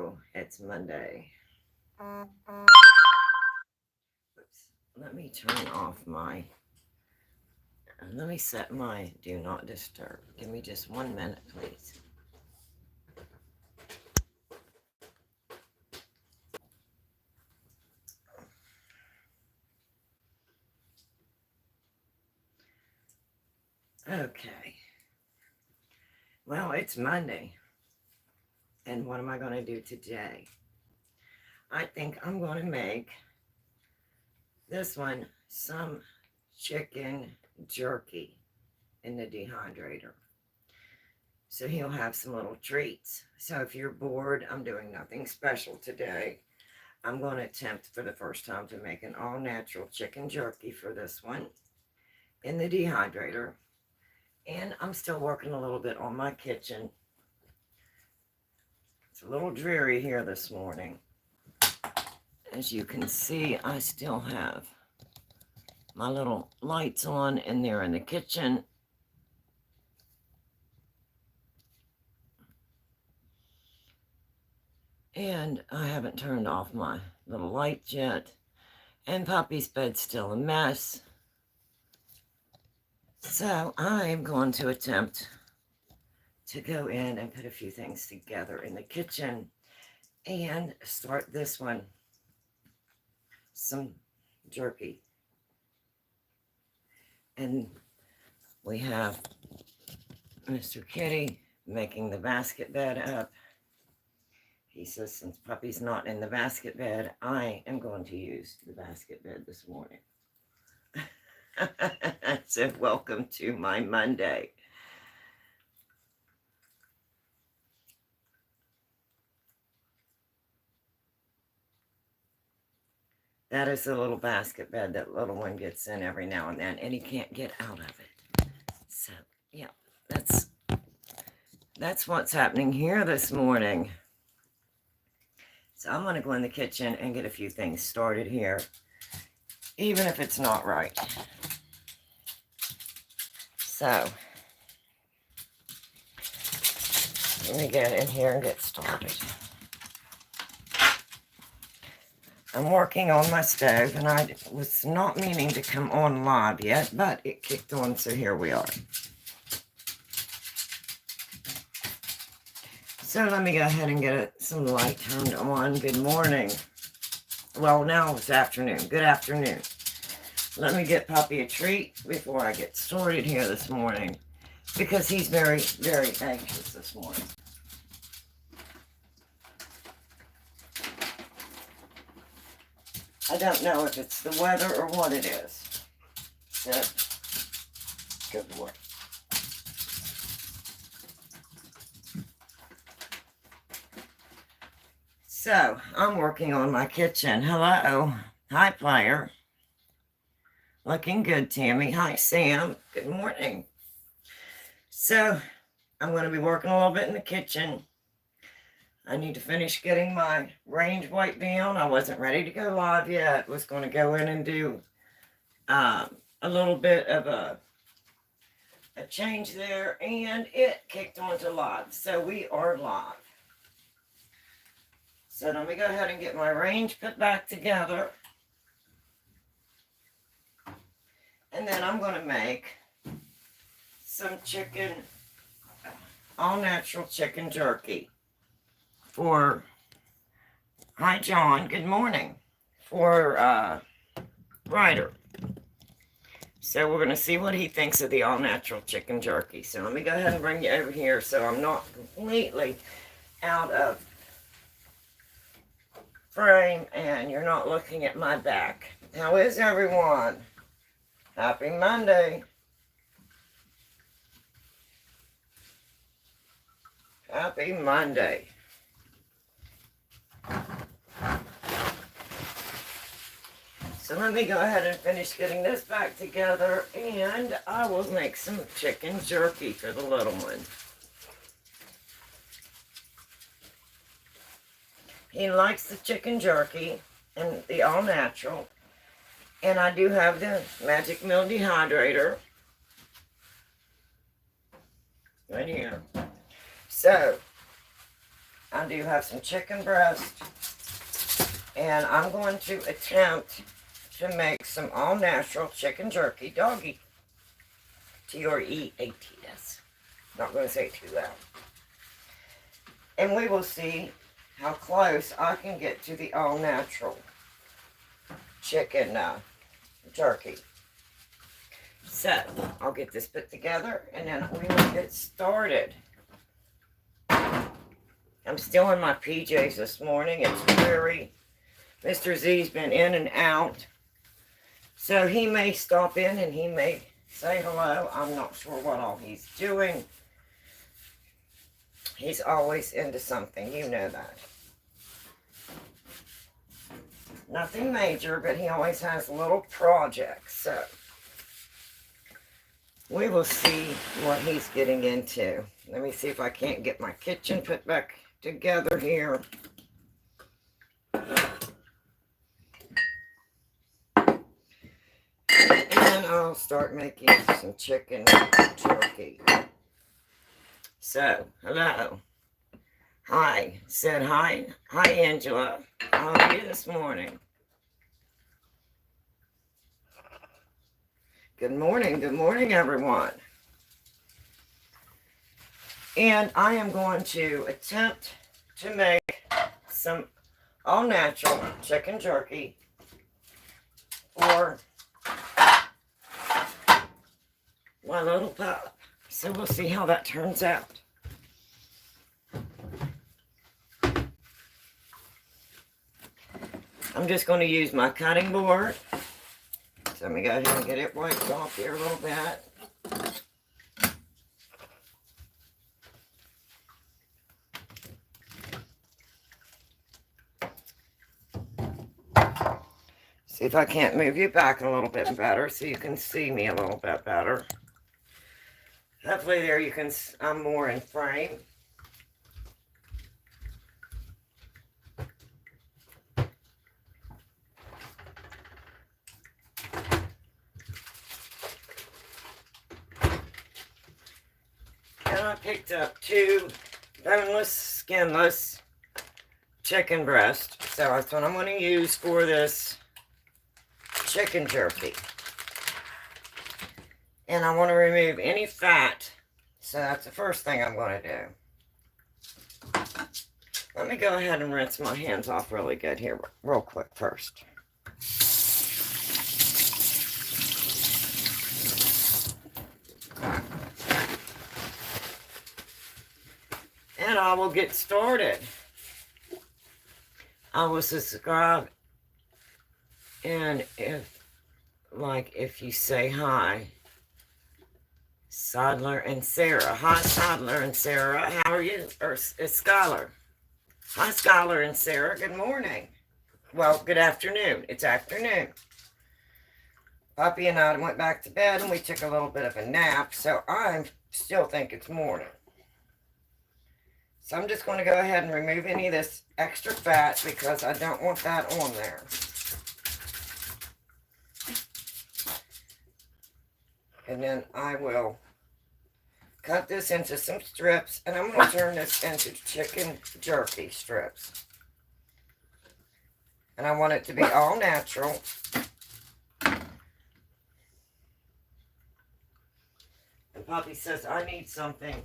Hello, it's Monday. Oops. Let me turn off my, let me set my do not disturb. Give me just 1 minute, please. Okay. Well, it's Monday. And what am I going to do today? I think I'm going to make this one some chicken jerky in the dehydrator. So he'll have some little treats. So if you're bored, I'm doing nothing special today. I'm going to attempt for the first time to make an all-natural chicken jerky for this one in the dehydrator. And I'm still working a little bit on my kitchen. It's a little dreary here this morning. As you can see, I still have my little lights on in there in the kitchen. And I haven't turned off my little light yet. And Poppy's bed's still a mess. So I'm going to attempt to go in and put a few things together in the kitchen and start this one, some jerky. And we have Mr. Kitty making the basket bed up. He says since Puppy's not in the basket bed, I am going to use the basket bed this morning. So welcome to my Monday. That is the little basket bed that little one gets in every now and then, and he can't get out of it. So, yeah, that's what's happening here this morning. So I'm going to go in the kitchen and get a few things started here, even if it's not right. So, let me get in here and get started. I'm working on my stove, and I was not meaning to come on live yet, but it kicked on, so here we are. So let me go ahead and get some light turned on. Good morning. Well, now it's afternoon. Good afternoon. Let me get Poppy a treat before I get started here this morning, because he's very, very anxious this morning. I don't know if it's the weather or what it is. So, good boy. So, I'm working on my kitchen. Hello. Hi, player. Looking good, Tammy. Hi, Sam. Good morning. So, I'm going to be working a little bit in the kitchen. I need to finish getting my range wipe down. I wasn't ready to go live yet. Was going to go in and do a little bit of a change there, and it kicked on to live. So we are live. So let me go ahead and get my range put back together. And then I'm going to make some chicken, all natural chicken jerky for, hi John, good morning, for Ryder. So we're going to see what he thinks of the all natural chicken jerky. So let me go ahead and bring you over here so I'm not completely out of frame and you're not looking at my back. How is everyone? Happy Monday. Happy Monday. So let me go ahead and finish getting this back together, and I will make some chicken jerky for the little one. He likes the chicken jerky and the all natural. And I do have the Magic Meal dehydrator right here. So I do have some chicken breast. And I'm going to attempt to make some all-natural chicken jerky doggy. T-R-E-A-T-S. Not going to say it too loud. And we will see how close I can get to the all-natural chicken jerky. So, I'll get this put together and then we will get started. I'm still in my PJs this morning. It's dreary. Mr. Z's been in and out. So he may stop in and he may say hello. I'm not sure what all he's doing. He's always into something, you know that. Nothing major, but he always has little projects. So we will see what he's getting into. Let me see if I can't get my kitchen put back together here. And I'll start making some chicken jerky. So, hello. Hi. Said hi. Hi, Angela. How are you this morning? Good morning, everyone. And I am going to attempt to make some all-natural chicken jerky for my little pup. So we'll see how that turns out. I'm just going to use my cutting board. So let me go ahead and get it wiped off here a little bit. See if I can't move you back a little bit better so you can see me a little bit better. Hopefully there you can, I'm more in frame. And I picked up 2 boneless, skinless chicken breast. So that's what I'm going to use for this chicken jerky. And I want to remove any fat. So that's the first thing I'm going to do. Let me go ahead and rinse my hands off really good here real quick first. And I will get started. I will subscribe. And if you say hi, Sodler and Sarah. Hi, Sodler and Sarah. How are you? Or it's Skylar. Hi, Skylar and Sarah. Good morning. Well, good afternoon. It's afternoon. Puppy and I went back to bed and we took a little bit of a nap. So I still think it's morning. So I'm just going to go ahead and remove any of this extra fat because I don't want that on there. And then I will cut this into some strips, and I'm going to turn this into chicken jerky strips. And I want it to be all natural. And Poppy says, I need something.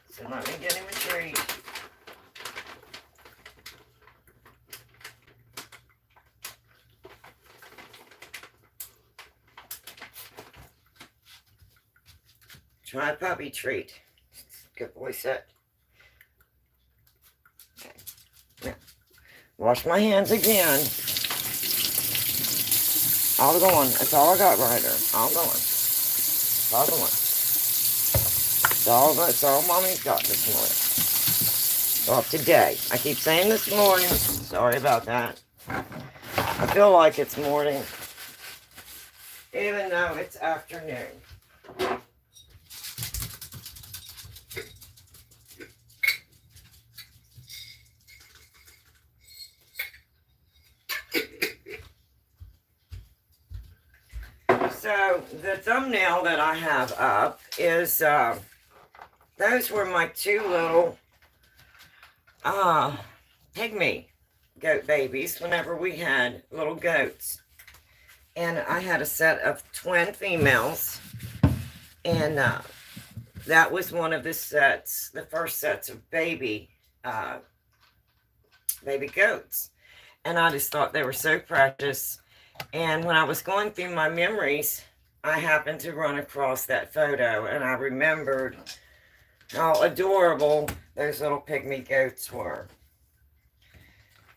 So let me get him a treat. Try puppy treat. Good boy, set. Okay. Now, wash my hands again. All going. That's all I got right there. All going. All going. That's all Mommy's got this morning. Well, today. I keep saying this morning. Sorry about that. I feel like it's morning, even though it's afternoon. So the thumbnail that I have up is, those were my two little pygmy goat babies whenever we had little goats. And I had a set of twin females, and that was one of the sets, the first sets of baby goats. And I just thought they were so precious. And when I was going through my memories, I happened to run across that photo, and I remembered how adorable those little pygmy goats were.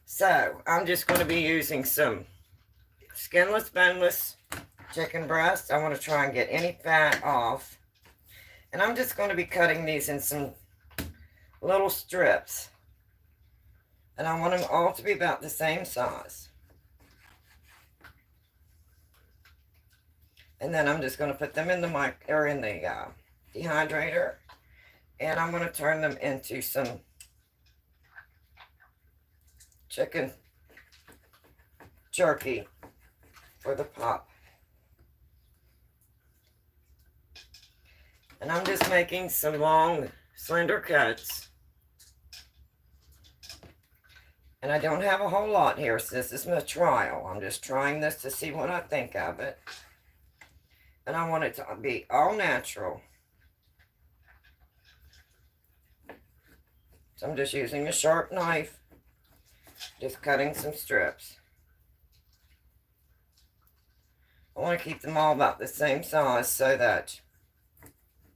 So I'm just going to be using some skinless, boneless chicken breast. I want to try and get any fat off. And I'm just going to be cutting these in some little strips. And I want them all to be about the same size. And then I'm just going to put them in the dehydrator. And I'm going to turn them into some chicken jerky for the pop. And I'm just making some long, slender cuts. And I don't have a whole lot here, so this is my trial. I'm just trying this to see what I think of it. And I want it to be all natural. So I'm just using a sharp knife, just cutting some strips. I want to keep them all about the same size so that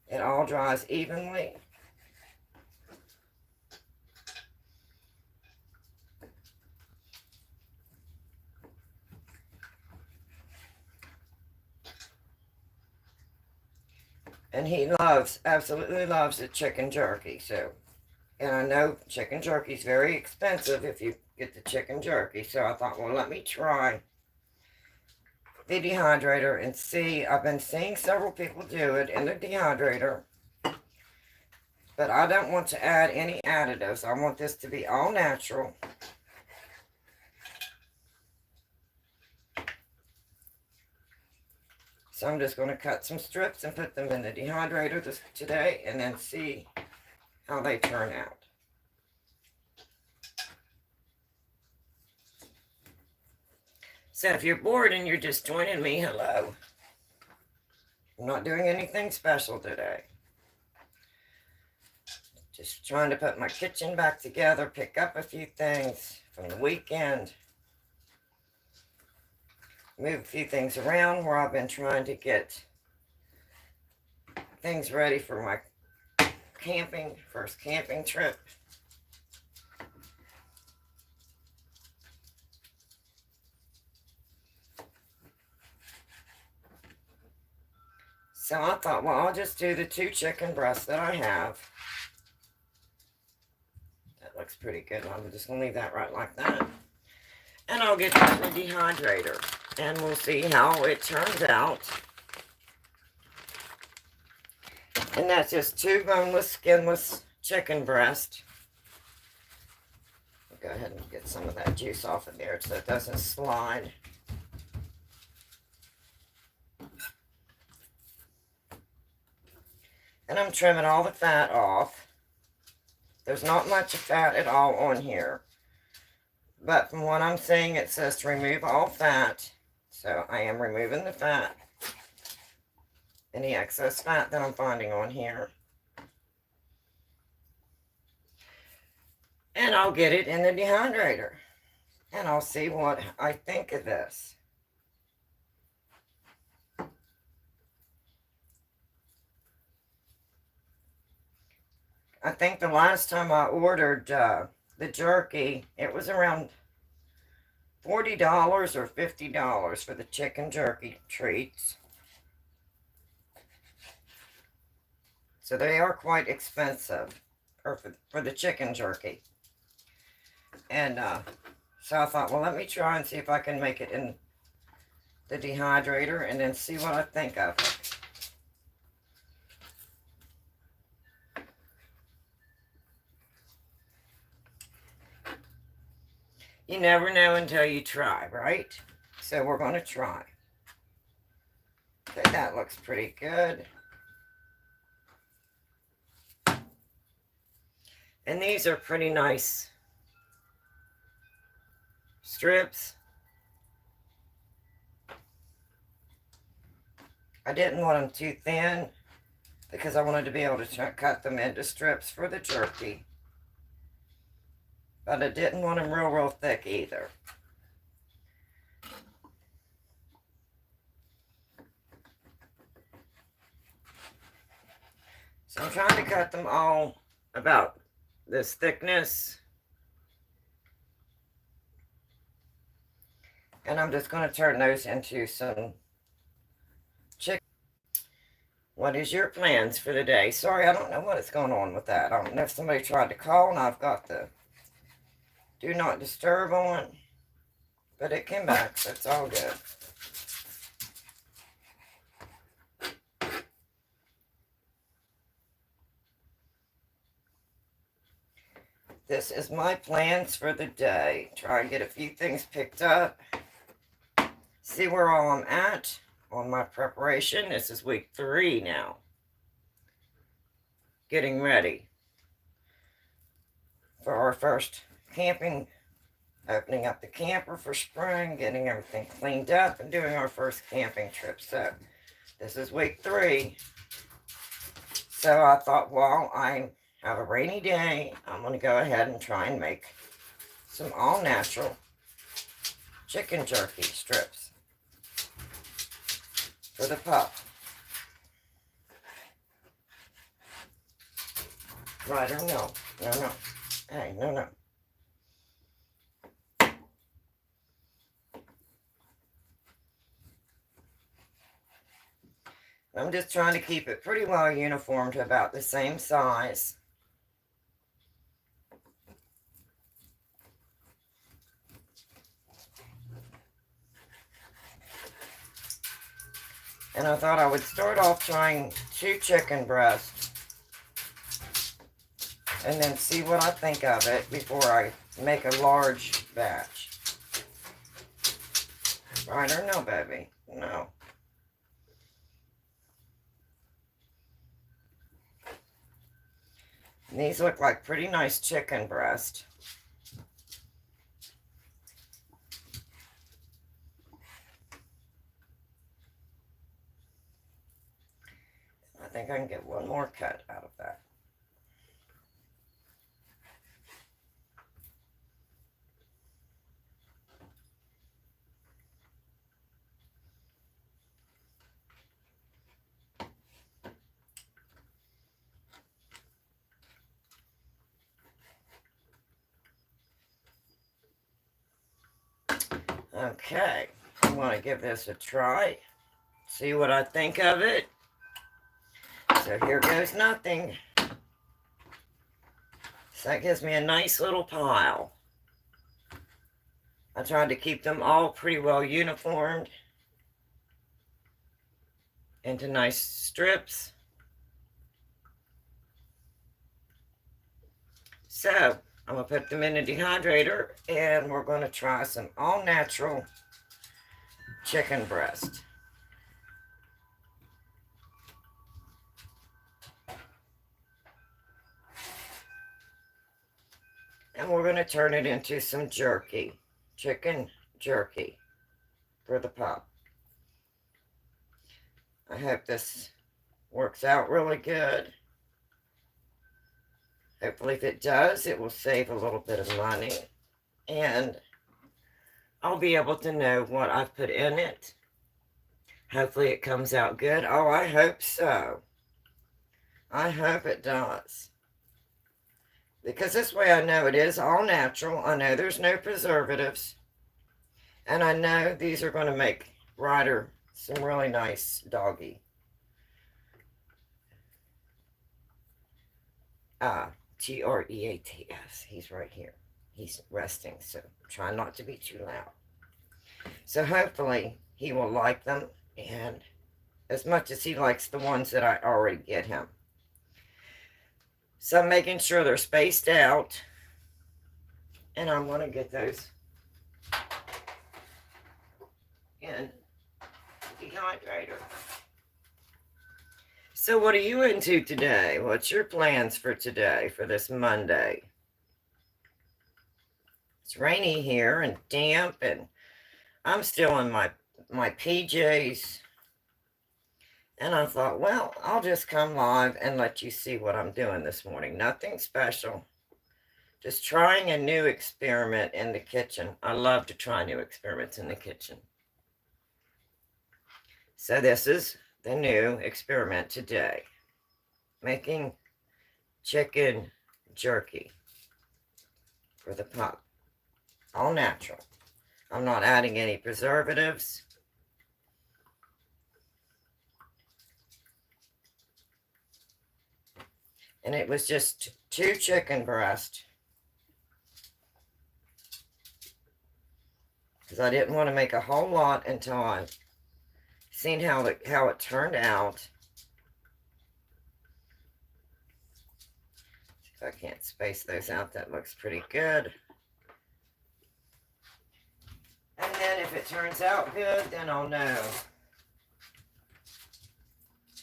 it all dries evenly. And he absolutely loves the chicken jerky. So, and I know chicken jerky is very expensive if you get the chicken jerky. So I thought, well, let me try the dehydrator and see. I've been seeing several people do it in the dehydrator. But I don't want to add any additives. I want this to be all natural. So I'm just going to cut some strips and put them in the dehydrator today and then see how they turn out. So if you're bored and you're just joining me, hello. I'm not doing anything special today. Just trying to put my kitchen back together, pick up a few things from the weekend. Move a few things around where I've been trying to get things ready for my first camping trip. So I thought, well, I'll just do the 2 chicken breasts that I have. That looks pretty good. I'm just going to leave that right like that. And I'll get that in the dehydrator. And we'll see how it turns out. And that's just 2 boneless, skinless chicken breast. I'll go ahead and get some of that juice off of there so it doesn't slide. And I'm trimming all the fat off. There's not much fat at all on here. But from what I'm seeing, it says to remove all fat. So I am removing the fat. Any excess fat that I'm finding on here. And I'll get it in the dehydrator. And I'll see what I think of this. I think the last time I ordered the jerky, it was around $40 or $50 for the chicken jerky treats. So they are quite expensive for the chicken jerky. And so I thought, well, let me try and see if I can make it in the dehydrator and then see what I think of it. You never know until you try, right? So we're going to try. Okay, that looks pretty good. And these are pretty nice strips. I didn't want them too thin because I wanted to be able to cut them into strips for the jerky. But I didn't want them real thick either. So I'm trying to cut them all about this thickness. And I'm just going to turn those into some chicken. What is your plans for the day? Sorry, I don't know what is going on with that. I don't know if somebody tried to call and I've got the do not disturb on. But it came back, so it's all good. This is my plans for the day. Try and get a few things picked up. See where all I'm at on my preparation. This is week 3 now. Getting ready for our first camping. Opening up the camper for spring. Getting everything cleaned up and doing our first camping trip. So this is week 3. So I thought, well, I have a rainy day. I'm going to go ahead and try and make some all-natural chicken jerky strips for the pup. Right or no? No. Hey, no. I'm just trying to keep it pretty well uniform to about the same size. And I thought I would start off trying 2 chicken breasts and then see what I think of it before I make a large batch. Right or no, baby? No. And these look like pretty nice chicken breast. I think I can get one more cut out of that. Okay, I'm going to give this a try. See what I think of it. So here goes nothing. So that gives me a nice little pile. I tried to keep them all pretty well uniformed into nice strips. So I'm going to put them in a dehydrator and we're going to try some all-natural chicken breast. And we're going to turn it into some jerky, chicken jerky for the pup. I hope this works out really good. Hopefully if it does, it will save a little bit of money. And I'll be able to know what I've put in it. Hopefully it comes out good. Oh, I hope so. I hope it does. Because this way I know it is all natural. I know there's no preservatives. And I know these are going to make Ryder some really nice doggy. Treats. He's right here. He's resting, so try not to be too loud. So hopefully he will like them, and as much as he likes the ones that I already get him. So I'm making sure they're spaced out, and I'm going to get those in the dehydrator. So what are you into today? What's your plans for today, for this Monday? It's rainy here and damp, and I'm still in my PJs. And I thought, well, I'll just come live and let you see what I'm doing this morning. Nothing special. Just trying a new experiment in the kitchen. I love to try new experiments in the kitchen. So this is the new experiment today. Making chicken jerky for the pup. All natural. I'm not adding any preservatives. And it was just 2 chicken breasts. Because I didn't want to make a whole lot until I seen how it turned out. See if I can't space those out. That looks pretty good. And then if it turns out good, then I'll know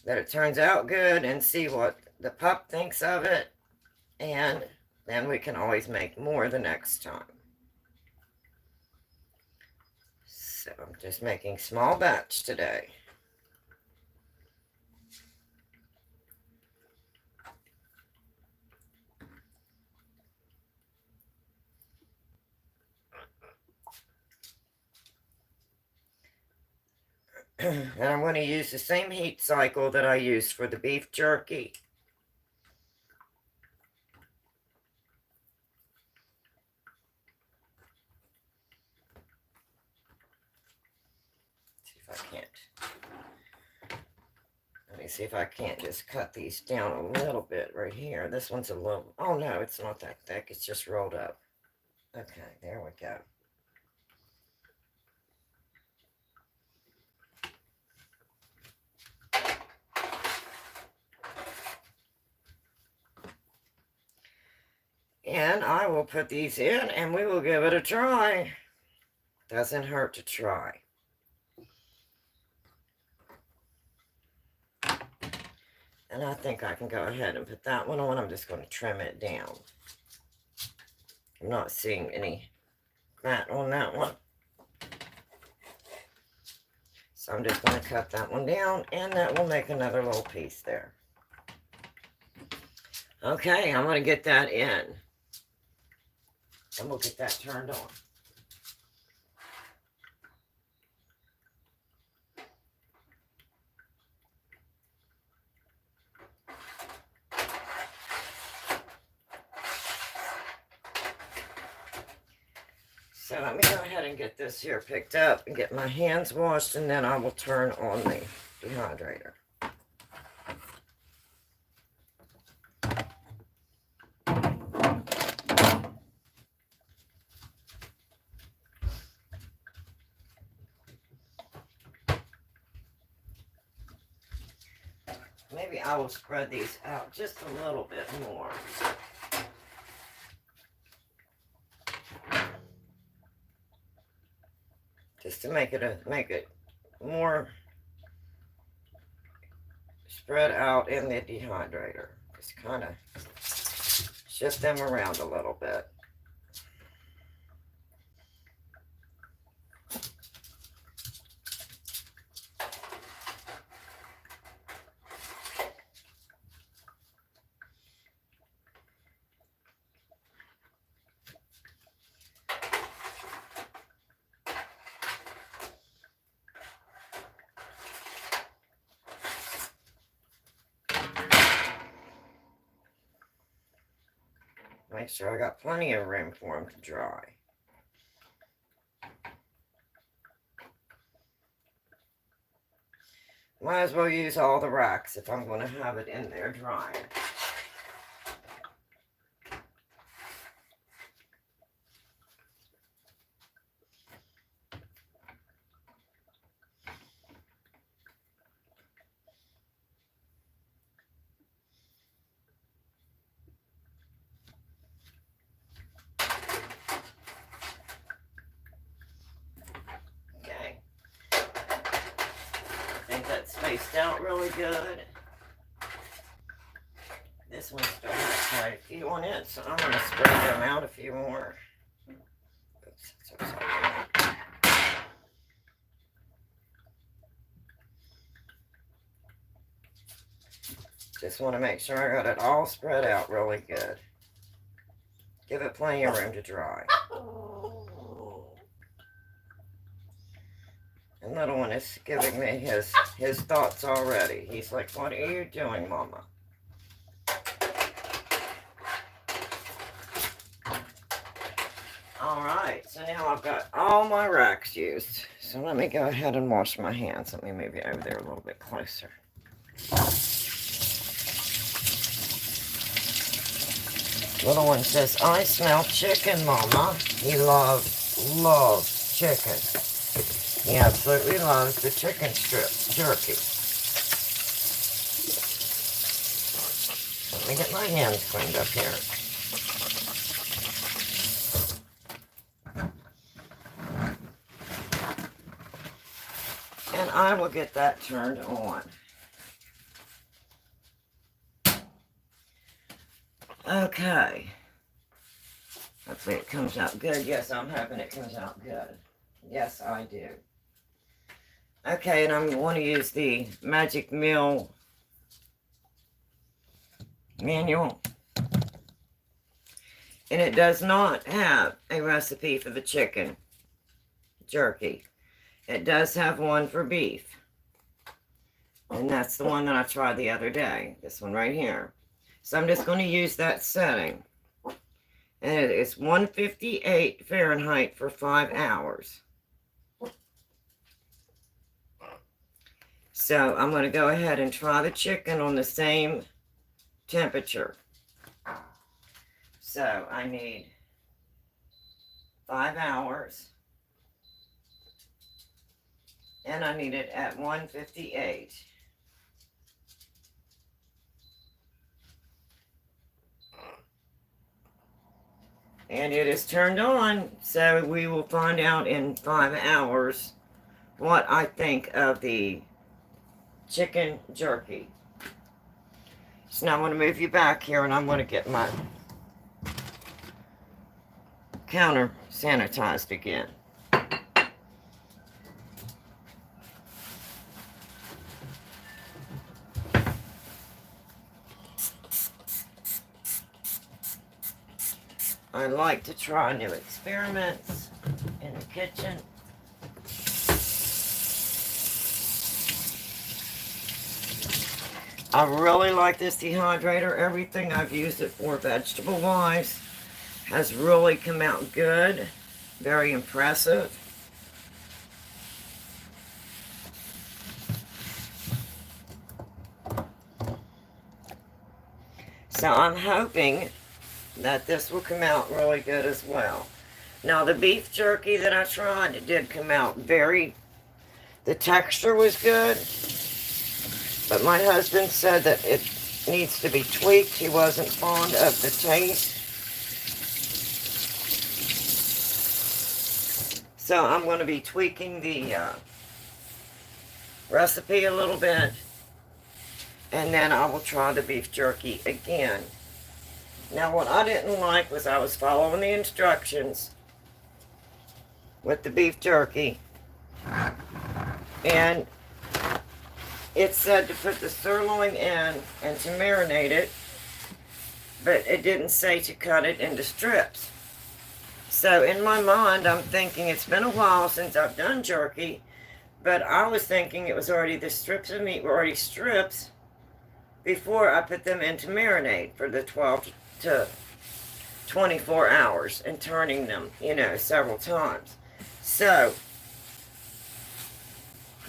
that it turns out good and see what the pup thinks of it. And then we can always make more the next time. So I'm just making small batch today. And I'm going to use the same heat cycle that I used for the beef jerky. Let me see if I can't just cut these down a little bit right here. This one's a little, oh no, it's not that thick. It's just rolled up. Okay, there we go. And I will put these in and we will give it a try. Doesn't hurt to try. And I think I can go ahead and put that one on. I'm just going to trim it down. I'm not seeing any fat on that one. So I'm just going to cut that one down, and that will make another little piece there. Okay, I'm going to get that in. And we'll get that turned on. So let me go ahead and get this here picked up and get my hands washed, and then I will turn on the dehydrator. Maybe I will spread these out just a little bit more. Just to make it more spread out in the dehydrator. Just kind of shift them around a little bit. Make sure I got plenty of room for them to dry. Might as well use all the racks if I'm going to have it in there drying. spaced out really good. This one still has quite a few on it, so I'm going to spread them out a few more. Oops, that's upside down. Just want to make sure I got it all spread out really good. Give it plenty of room to dry. And little one is giving me his thoughts already. He's like, "What are you doing, Mama?" Alright, so now I've got all my racks used. So let me go ahead and wash my hands. Let me move you over there a little bit closer. Little one says, "I smell chicken, Mama." He loves chicken. He absolutely loves the chicken strips, jerky. Let me get my hands cleaned up here. And I will get that turned on. Okay. Hopefully it comes out good. Yes, I'm hoping it comes out good. Yes, I do. Okay, and I'm going to use the Magic Meal manual. And it does not have a recipe for the chicken jerky. It does have one for beef. And that's the one that I tried the other day. This one right here. So I'm just going to use that setting. And it is 158 Fahrenheit for 5 hours. So I'm going to go ahead and try the chicken on the same temperature. So I need 5 hours. And I need it at 158. And it is turned on, so we will find out in 5 hours what I think of the chicken jerky. So now I'm going to move you back here, and I'm going to get my counter sanitized again. I like to try new experiments in the kitchen. I really like this dehydrator. Everything I've used it for vegetable-wise has really come out good. Very impressive. So I'm hoping that this will come out really good as well. Now the beef jerky that I tried, it did come out the texture was good, but my husband said that it needs to be tweaked. He wasn't fond of the taste. So I'm going to be tweaking the recipe a little bit, and then I will try the beef jerky again. Now what I didn't like was I was following the instructions with the beef jerky, and it said to put the sirloin in and to marinate it, but it didn't say to cut it into strips. So in my mind I'm thinking it's been a while since I've done jerky, but I was thinking it was already, the strips of meat were already strips before I put them into marinade for the 12 to 24 hours and turning them, several times. So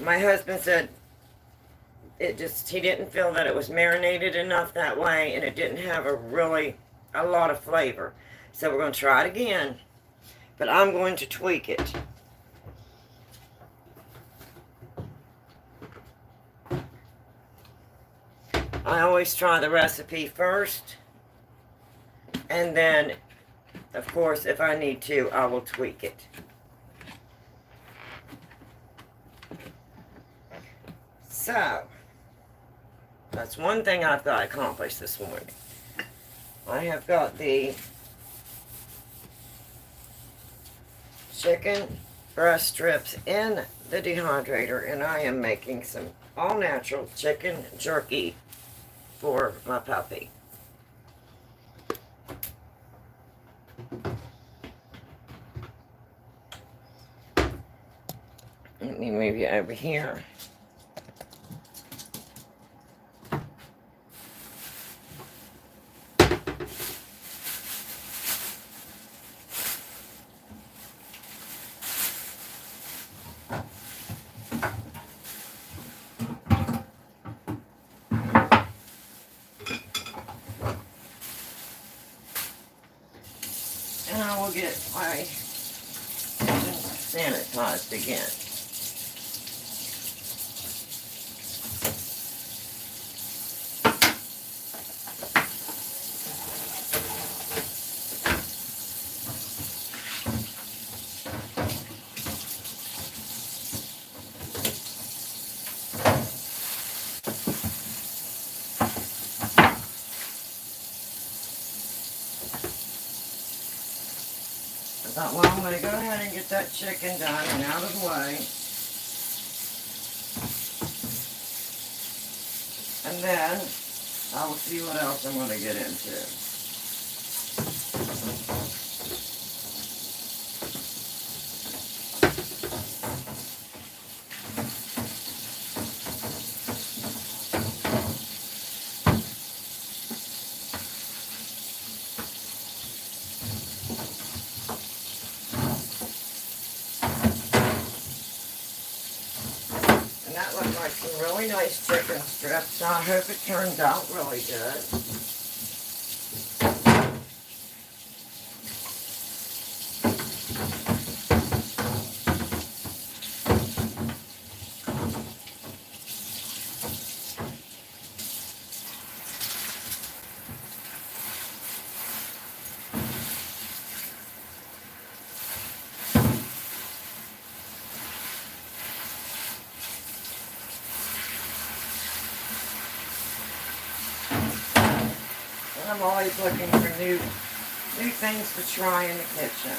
my husband said he didn't feel that it was marinated enough that way, and it didn't have a lot of flavor. So we're going to try it again, but I'm going to tweak it. I always try the recipe first, and then, of course, if I need to, I will tweak it. So, that's one thing I've got accomplished this morning. I have got the chicken breast strips in the dehydrator, and I am making some all-natural chicken jerky for my puppy. Let me move you over here. And I will get my kitchen sanitized again. I thought, well, I'm going to go ahead and get that chicken done and out of the way. And then I will see what else I'm going to get into. And that looked like some really nice chicken strips. So I hope it turns out really good. And I'm always looking for new things to try in the kitchen.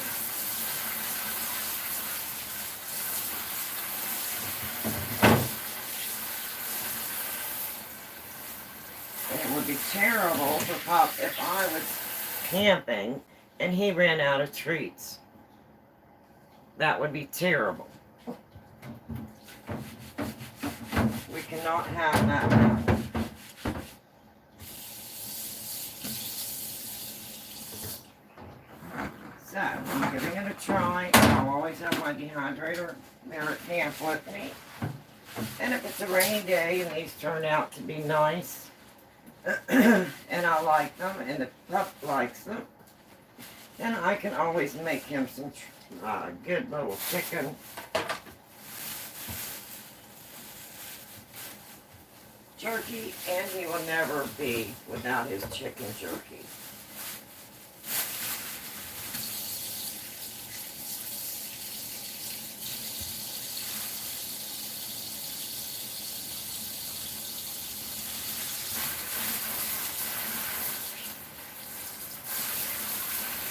And it would be terrible for Pop if I was camping and he ran out of treats. That would be terrible. We cannot have that happen. So, I'm giving it a try. I'll always have my dehydrator there at camp with me. And if it's a rainy day and these turn out to be nice, and I like them, and the pup likes them, then I can always make him some good little chicken jerky, and he will never be without his chicken jerky.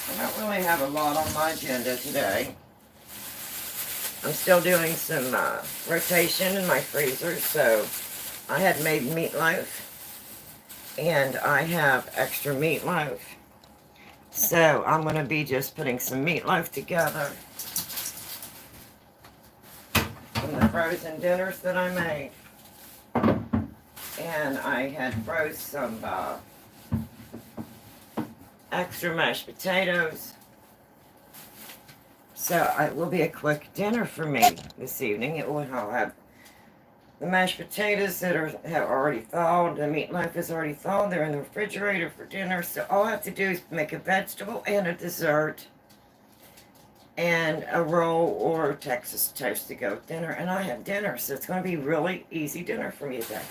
I don't really have a lot on my agenda today. I'm still doing some rotation in my freezer, so I had made meatloaf, and I have extra meatloaf. So I'm going to be just putting some meatloaf together from the frozen dinners that I made. And I had froze some extra mashed potatoes. So it will be a quick dinner for me this evening. I'll have the mashed potatoes that have already thawed. The meatloaf is already thawed. They're in the refrigerator for dinner. So all I have to do is make a vegetable and a dessert and a roll or Texas toast to go with dinner. And I have dinner, so it's going to be really easy dinner for me today.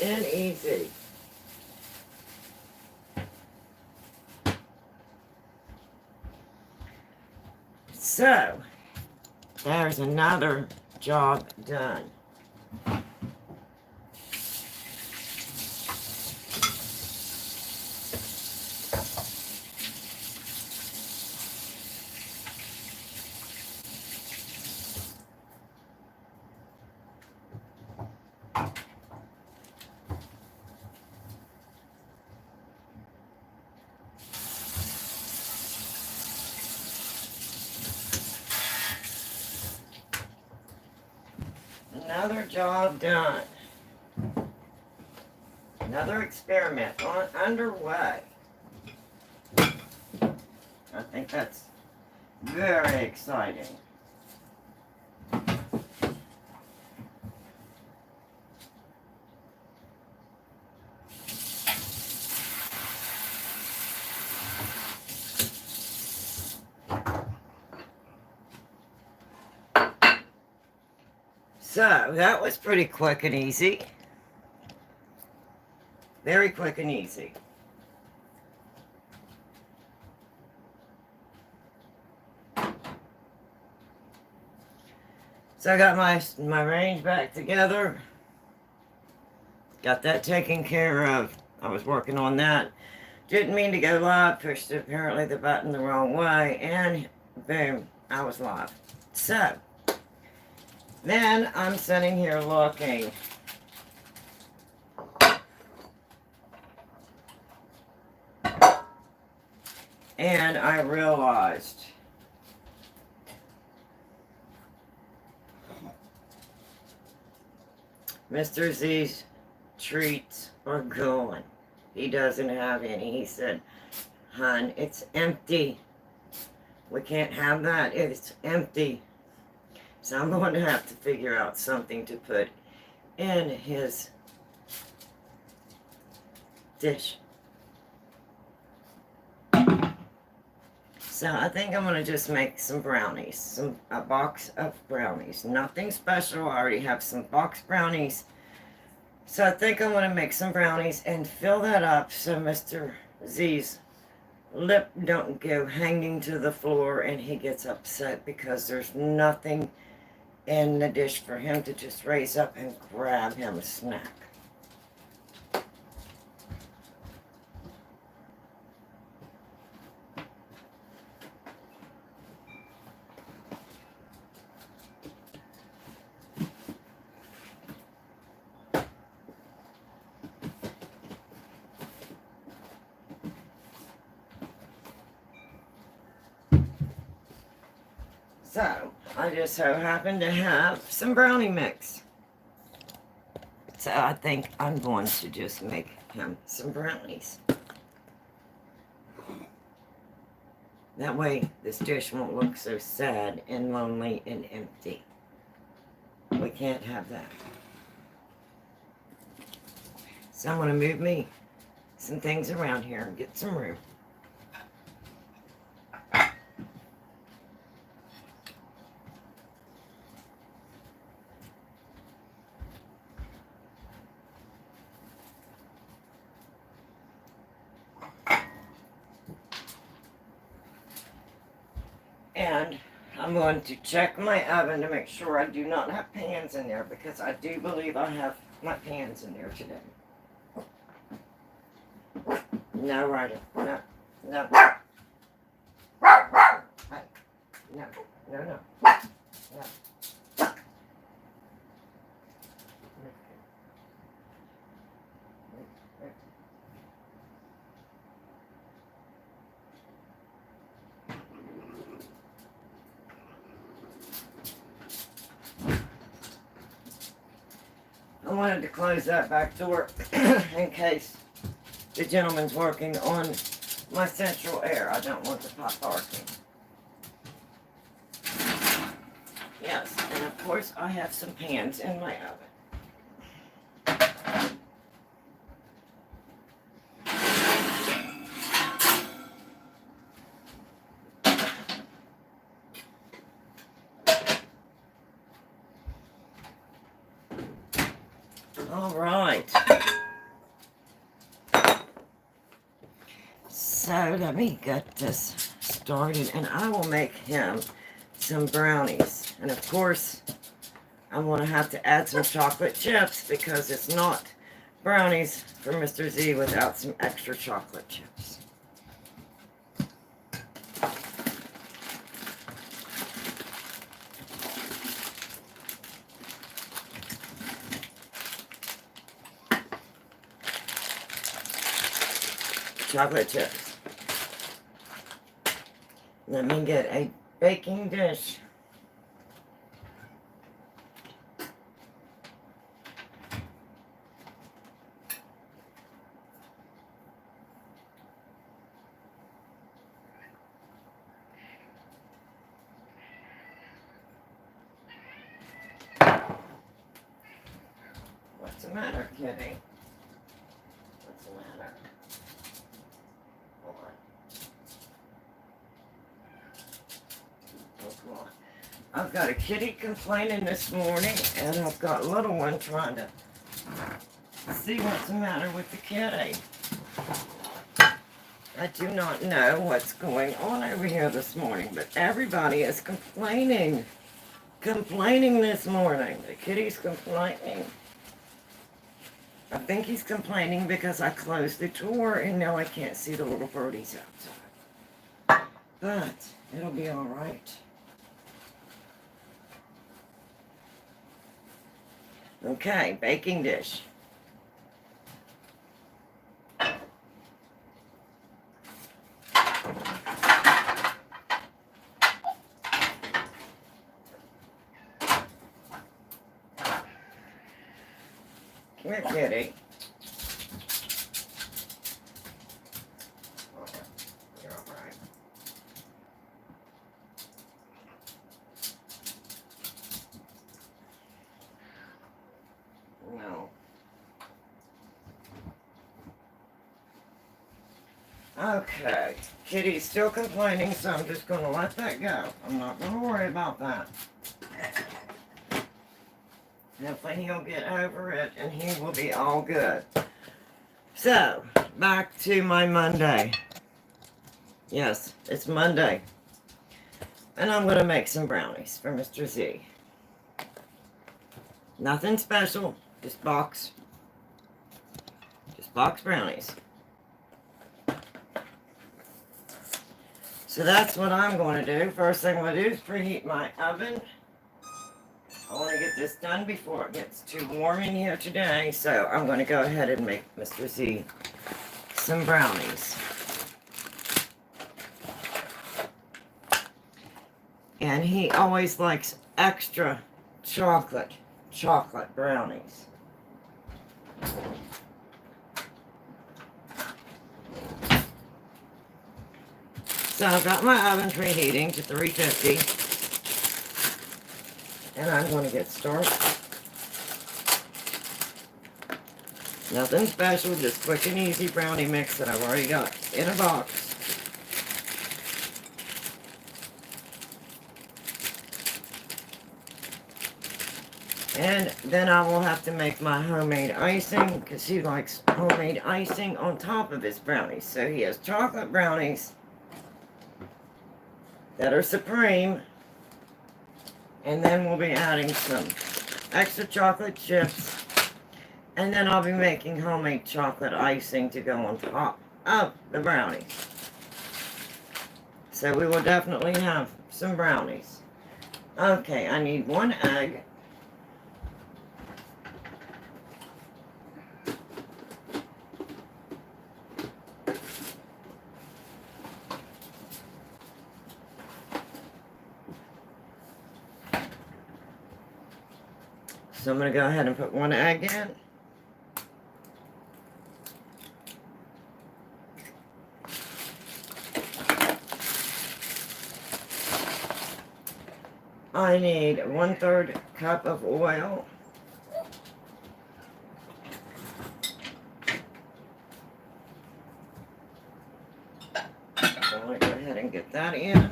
and easy. So, there's another job done. Another job done. Another experiment underway. I think that's very exciting. So, that was pretty quick and easy. Very quick and easy. So I got my range back together. Got that taken care of. I was working on that. Didn't mean to go live. Pushed apparently the button the wrong way. And boom, I was live. So, then I'm sitting here looking. And I realized Mr. Z's treats are gone. He doesn't have any. He said, "Hun, it's empty. We can't have that. It's empty." So I'm going to have to figure out something to put in his dish. So I think I'm going to just make some brownies. A box of brownies. Nothing special. I already have some box brownies. So I think I'm going to make some brownies and fill that up so Mr. Z's lip don't go hanging to the floor and he gets upset because there's nothing in the dish for him to just raise up and grab him a snack. So, I just so happen to have some brownie mix. So I think I'm going to just make him some brownies. That way, this dish won't look so sad and lonely and empty. We can't have that. So I'm going to move me some things around here and get some room. And I'm going to check my oven to make sure I do not have pans in there because I do believe I have my pans in there today. No, Ryder. No. No. Hey. No. No, no. No. I wanted to close that back door in case the gentleman's working on my central air. I don't want the pot barking. Yes, and of course I have some pans in my oven. All right. So let me get this started, and I will make him some brownies. And of course, I'm going to have to add some chocolate chips because it's not brownies for Mr. Z without some extra chocolate chips. Chocolate chips. Let me get a baking dish. What's the matter, kitty? What's the matter? Hold on. Oh, come on. I've got a kitty complaining this morning, and I've got a little one trying to see what's the matter with the kitty. I do not know what's going on over here this morning, but everybody is complaining. Complaining this morning. The kitty's complaining. I think he's complaining because I closed the door and now I can't see the little birdies outside. But it'll be all right. Okay, baking dish. Come here, kitty. You're all right. No. Okay. Kitty's still complaining, so I'm just going to let that go. I'm not going to worry about that. Hopefully he'll get over it and he will be all good. So, back to my Monday. Yes, it's Monday. And I'm going to make some brownies for Mr. Z. Nothing special, just box brownies. So that's what I'm going to do. First thing I'm going to do is preheat my oven. I want to get this done before it gets too warm in here today, so I'm going to go ahead and make Mr. Z some brownies. And he always likes extra chocolate brownies. So I've got my oven preheating to 350. And I'm going to get started. Nothing special, just quick and easy brownie mix that I've already got in a box. And then I will have to make my homemade icing because he likes homemade icing on top of his brownies. So he has chocolate brownies that are supreme. And then we'll be adding some extra chocolate chips. And then I'll be making homemade chocolate icing to go on top of the brownies. So we will definitely have some brownies. Okay, I need 1 egg. So I'm going to go ahead and put 1 egg in. I need 1/3 cup of oil. So I'm going to go ahead and get that in.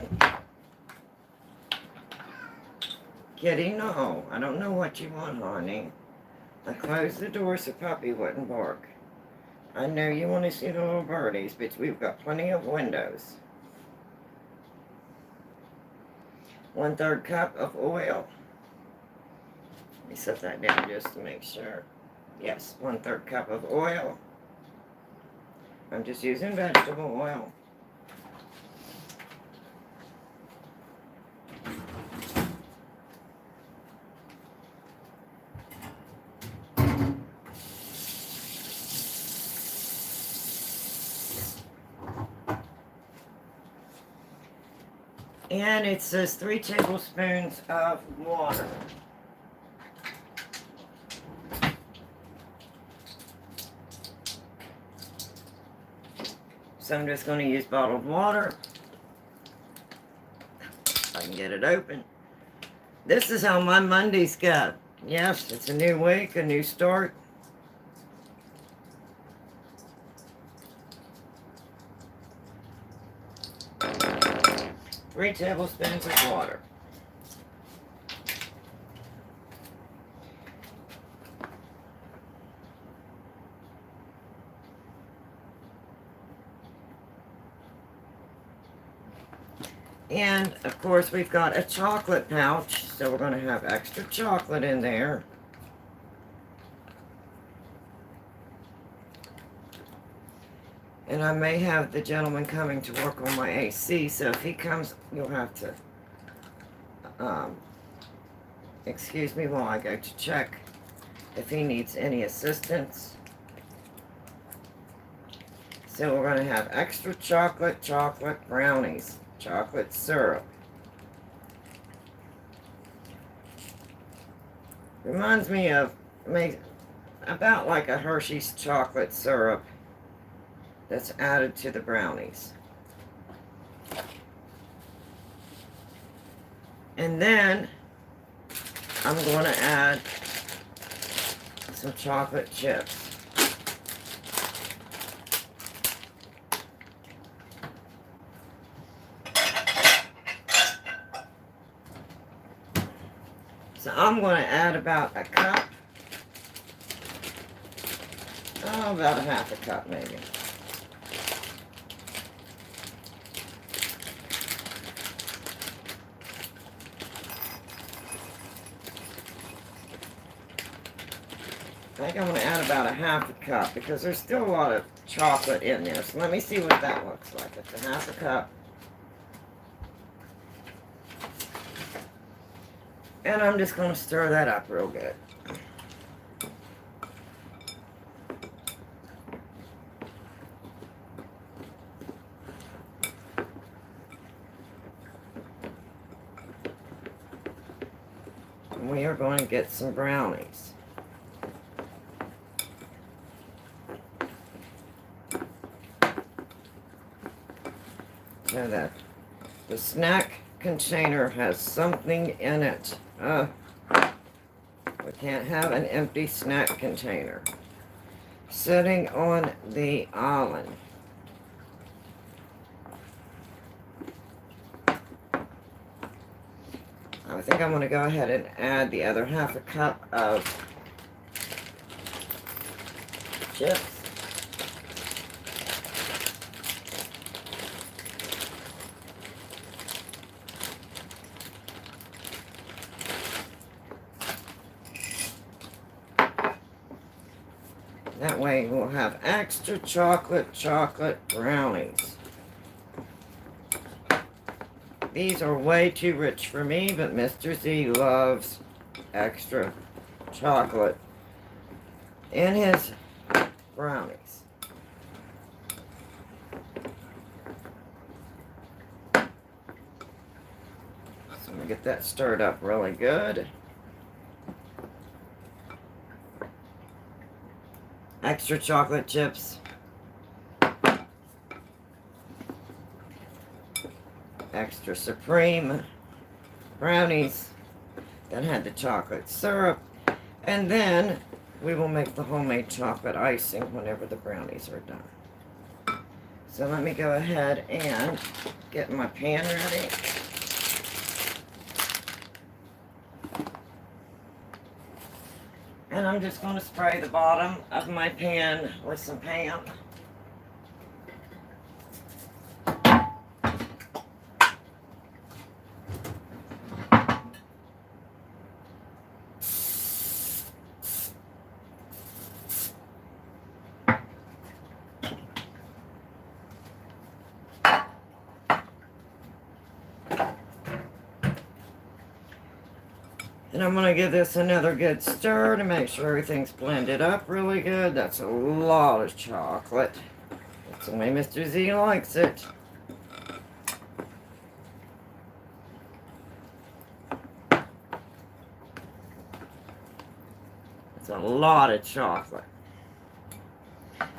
Kitty, no. I don't know what you want, honey. I closed the door so Puppy wouldn't bark. I know you want to see the little birdies, but we've got plenty of windows. 1/3 cup of oil. Let me set that down just to make sure. Yes, 1/3 cup of oil. I'm just using vegetable oil. And it says 3 tablespoons of water. So I'm just going to use bottled water. If I can get it open. This is how my Mondays go. Yes, it's a new week, a new start. Three tablespoons of water. And, of course, we've got a chocolate pouch, so we're going to have extra chocolate in there. And I may have the gentleman coming to work on my AC, so if he comes, you'll have to, excuse me while I go to check if he needs any assistance. So we're going to have extra chocolate, chocolate brownies, chocolate syrup. Reminds me of, about like a Hershey's chocolate syrup that's added to the brownies. And then I'm going to add some chocolate chips. So I'm going to add about a cup. Oh, about a half a cup maybe. I think I'm going to add about a half a cup because there's still a lot of chocolate in there. So let me see what that looks like. It's a half a cup. And I'm just going to stir that up real good. And we are going to get some brownies. So that the snack container has something in it. We can't have an empty snack container sitting on the island. I think I'm going to go ahead and add the other half a cup of chips. That way we'll have extra chocolate brownies. These are way too rich for me, but Mr. Z loves extra chocolate in his brownies. So I'm going to get that stirred up really good. Extra chocolate chips. Extra Supreme brownies that had the chocolate syrup. And then we will make the homemade chocolate icing whenever the brownies are done. So let me go ahead and get my pan ready. And I'm just going to spray the bottom of my pan with some Pam. And I'm going to give this another good stir to make sure everything's blended up really good. That's a lot of chocolate. That's the way Mr. Z likes it. It's a lot of chocolate.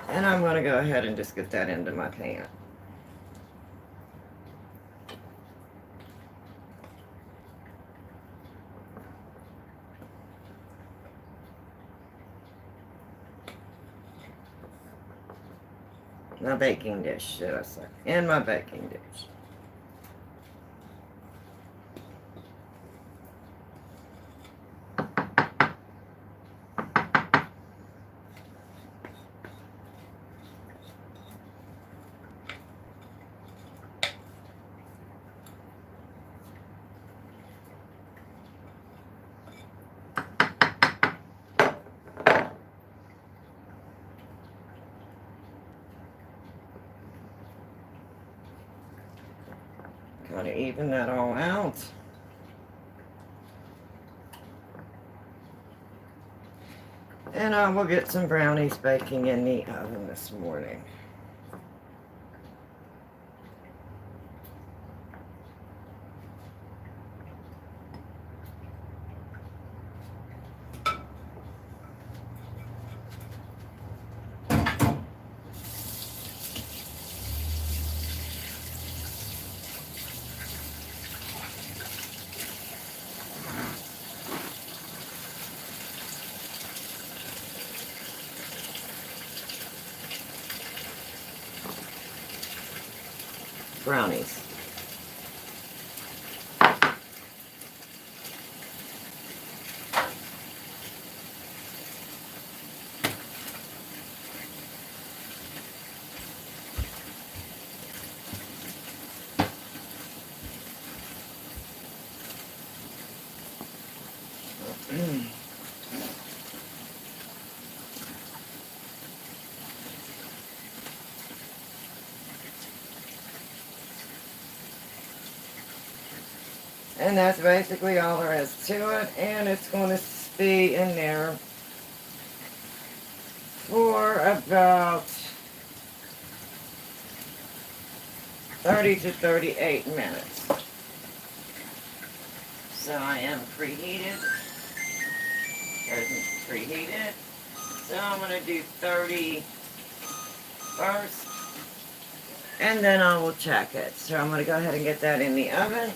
And I'm going to go ahead and just get that into my pan. My baking dish, should I say. In my baking dish. Kind of even that all out. And I will get some brownies baking in the oven this morning. Brownies. And that's basically all there is to it. And it's going to be in there for about 30 to 38 minutes. So I am preheated. Preheated. So I'm going to do 30 first. And then I will check it. So I'm going to go ahead and get that in the oven.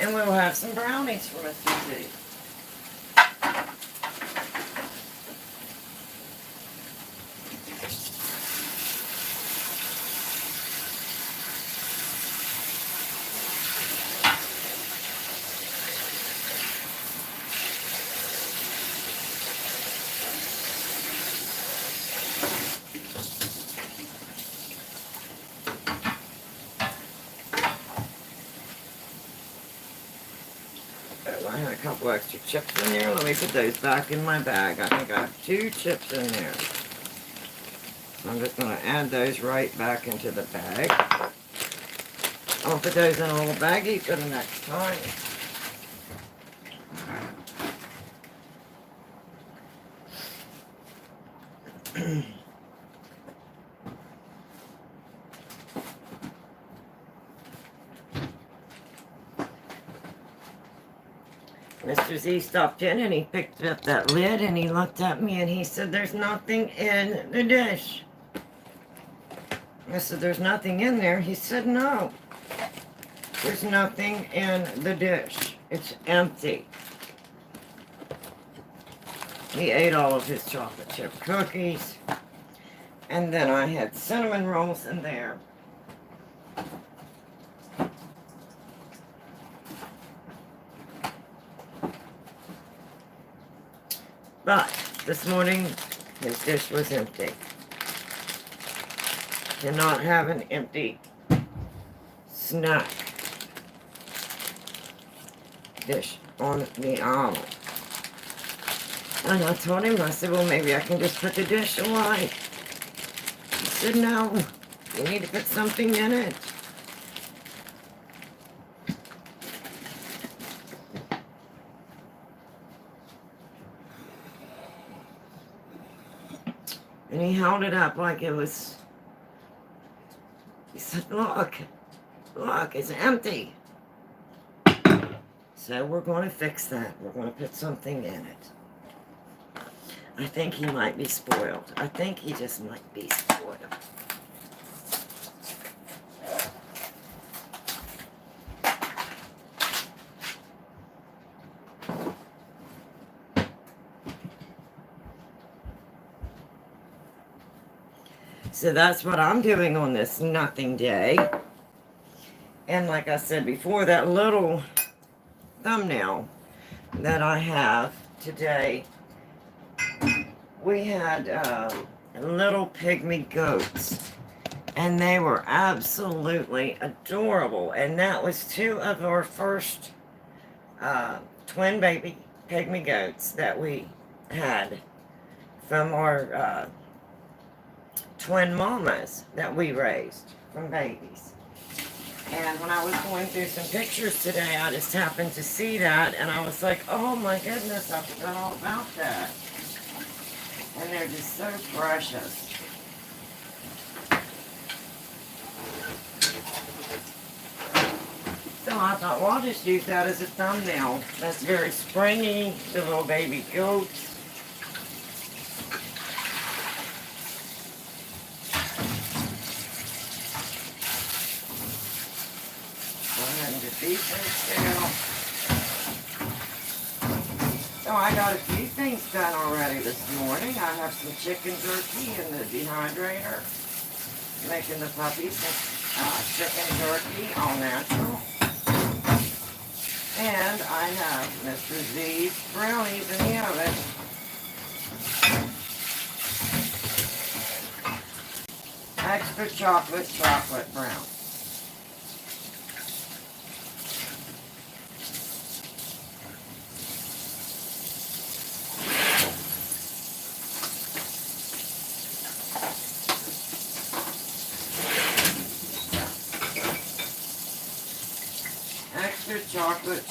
And we'll have some brownies for Mr. Z. I had a couple extra chips in there. Let me put those back in my bag. I think I have 2 chips in there. So I'm just going to add those right back into the bag. I'll put those in a little baggie for the next time. Mr. Z stopped in and he picked up that lid and he looked at me and he said, "There's nothing in the dish." I said, "There's nothing in there." He said, "No, there's nothing in the dish. It's empty." He ate all of his chocolate chip cookies. And then I had cinnamon rolls in there. But this morning, his dish was empty. Cannot have an empty snack dish on the island. And I told him, I said, well, maybe I can just put the dish away. He said, no, you need to put something in it. And he held it up like it was, he said, look, it's empty. So we're going to fix that. We're going to put something in it. I think he might be spoiled. I think he just might be spoiled. So that's what I'm doing on this nothing day. And like I said before, that little thumbnail that I have today, we had little pygmy goats. And they were absolutely adorable. And that was 2 of our first twin baby pygmy goats that we had from our twin mamas that we raised from babies. And when I was going through some pictures today, I just happened to see that, and I was like, oh my goodness, I forgot all about that. And they're just so precious. So I thought, well, I'll just use that as a thumbnail. That's very springy, the little baby goats. So I got a few things done already this morning. I have some chicken jerky in the dehydrator, making the puppies chicken jerky, all natural. And I have Mr. Z's brownies in the oven. Extra chocolate brown.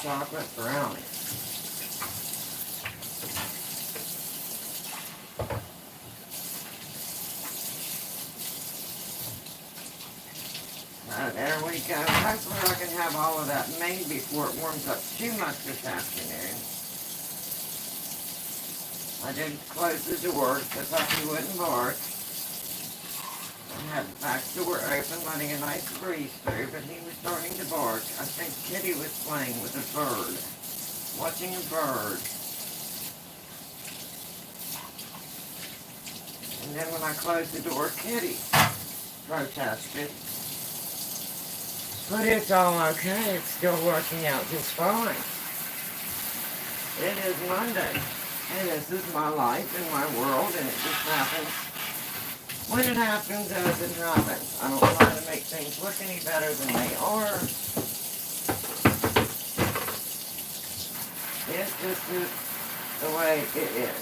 Chocolate brownie. There we go. Hopefully I can have all of that made before it warms up too much this afternoon. I did close the door so the puppy wouldn't bark. I had the back door open, letting a nice breeze through, but he was starting to bark. I think Kitty was playing with a bird, watching a bird. And then when I closed the door, Kitty protested. But it's all okay. It's still working out just fine. It is Monday, and this is my life and my world, and it just happens. When it happens, as it happens. I don't try to make things look any better than they are. It just is the way it is.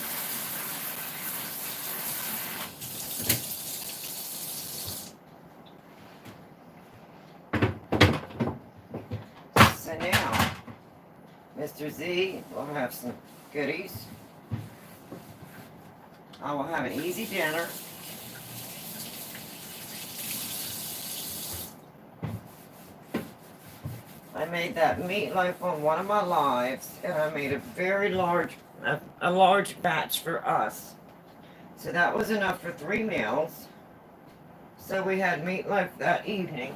So now, Mr. Z will have some goodies. I will have an easy dinner. I made that meatloaf on one of my lives, and I made a very large batch for us. So that was enough for 3 meals. So we had meatloaf that evening.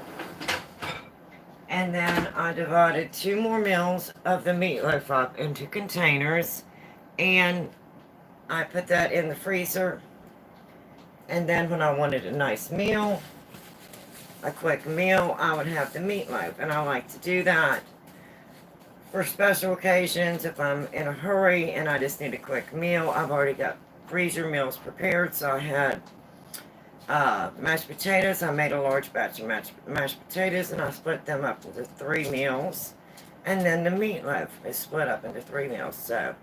And then I divided 2 more meals of the meatloaf up into containers, and I put that in the freezer. And then when I wanted a nice meal, a quick meal, I would have the meatloaf, and I like to do that for special occasions, if I'm in a hurry and I just need a quick meal, I've already got freezer meals prepared. So I had mashed potatoes. I made a large batch of mashed potatoes and I split them up into 3 meals. And then the meatloaf is split up into 3 meals. So,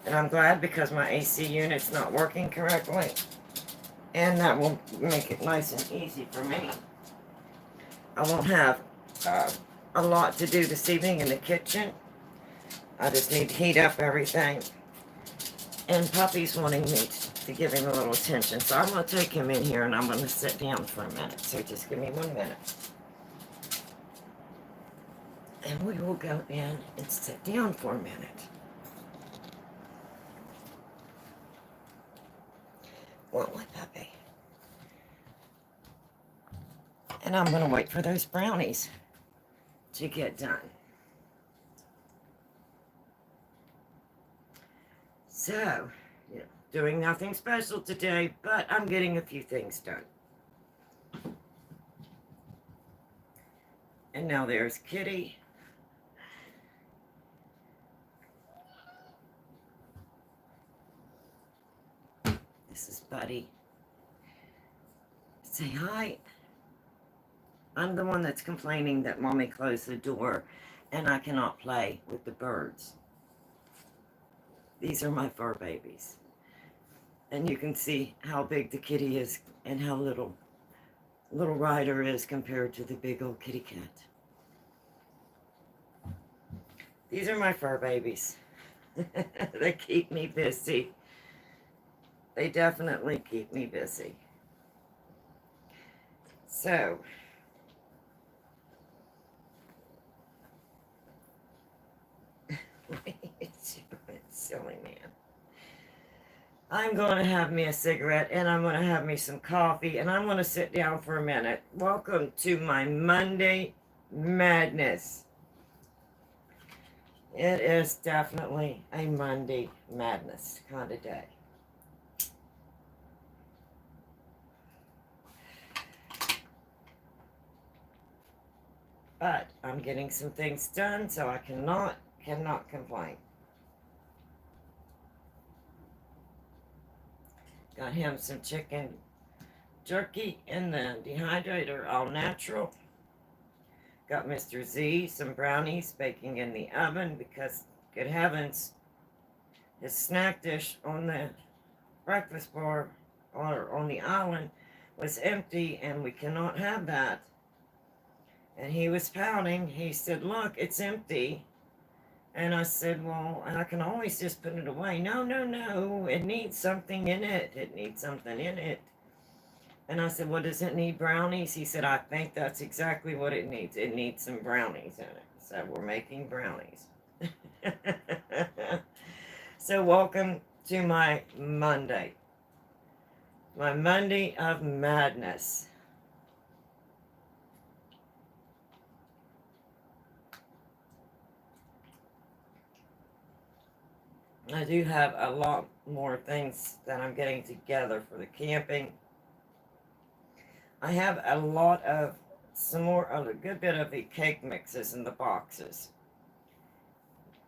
and I'm glad because my AC unit's not working correctly. And that will make it nice and easy for me. I won't have a lot to do this evening in the kitchen. I just need to heat up everything. And Puppy's wanting me to give him a little attention. So I'm going to take him in here and I'm going to sit down for a minute. So just give me 1 minute. And we will go in and sit down for a minute. Won't we, Puppy? And I'm going to wait for those brownies to get done. So, yeah, doing nothing special today, but I'm getting a few things done. And now there's Kitty. This is Buddy. Say hi. I'm the one that's complaining that Mommy closed the door and I cannot play with the birds. These are my fur babies. And you can see how big the kitty is and how little Ryder is compared to the big old kitty cat. These are my fur babies. They keep me busy. They definitely keep me busy. So, silly man. I'm going to have me a cigarette and I'm going to have me some coffee and I'm going to sit down for a minute. Welcome to my Monday Madness. It is definitely a Monday Madness kind of day. But I'm getting some things done, so I cannot complain. Got him some chicken jerky in the dehydrator, all natural. Got Mr. Z some brownies baking in the oven because, good heavens, his snack dish on the breakfast bar or on the island was empty and we cannot have that. And he was pouting. He said, look, it's empty. And I said, well, I can always just put it away. No, no, no. It needs something in it. It needs something in it. And I said, well, does it need brownies? He said, I think that's exactly what it needs. It needs some brownies in it. So we're making brownies. So welcome to my Monday. My Monday of Madness. I do have a lot more things that I'm getting together for the camping. I have a lot of, a good bit of the cake mixes in the boxes.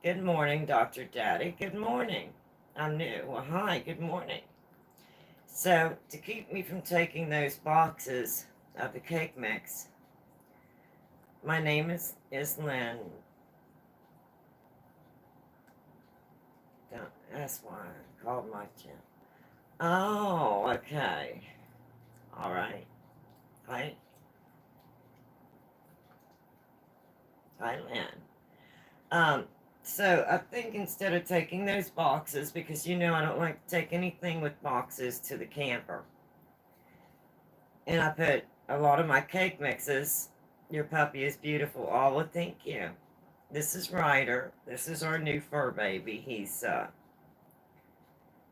Good morning, Dr. Daddy. Good morning. I'm new. Well, hi, good morning. So, to keep me from taking those boxes of the cake mix, my name is Lynn. That's why I called my channel. Oh, okay. All right. Hi, Lynn. So I think instead of taking those boxes, because you know I don't like to take anything with boxes to the camper, and I put a lot of my cake mixes. Your puppy is beautiful. Oh, well, thank you. This is Ryder. This is our new fur baby.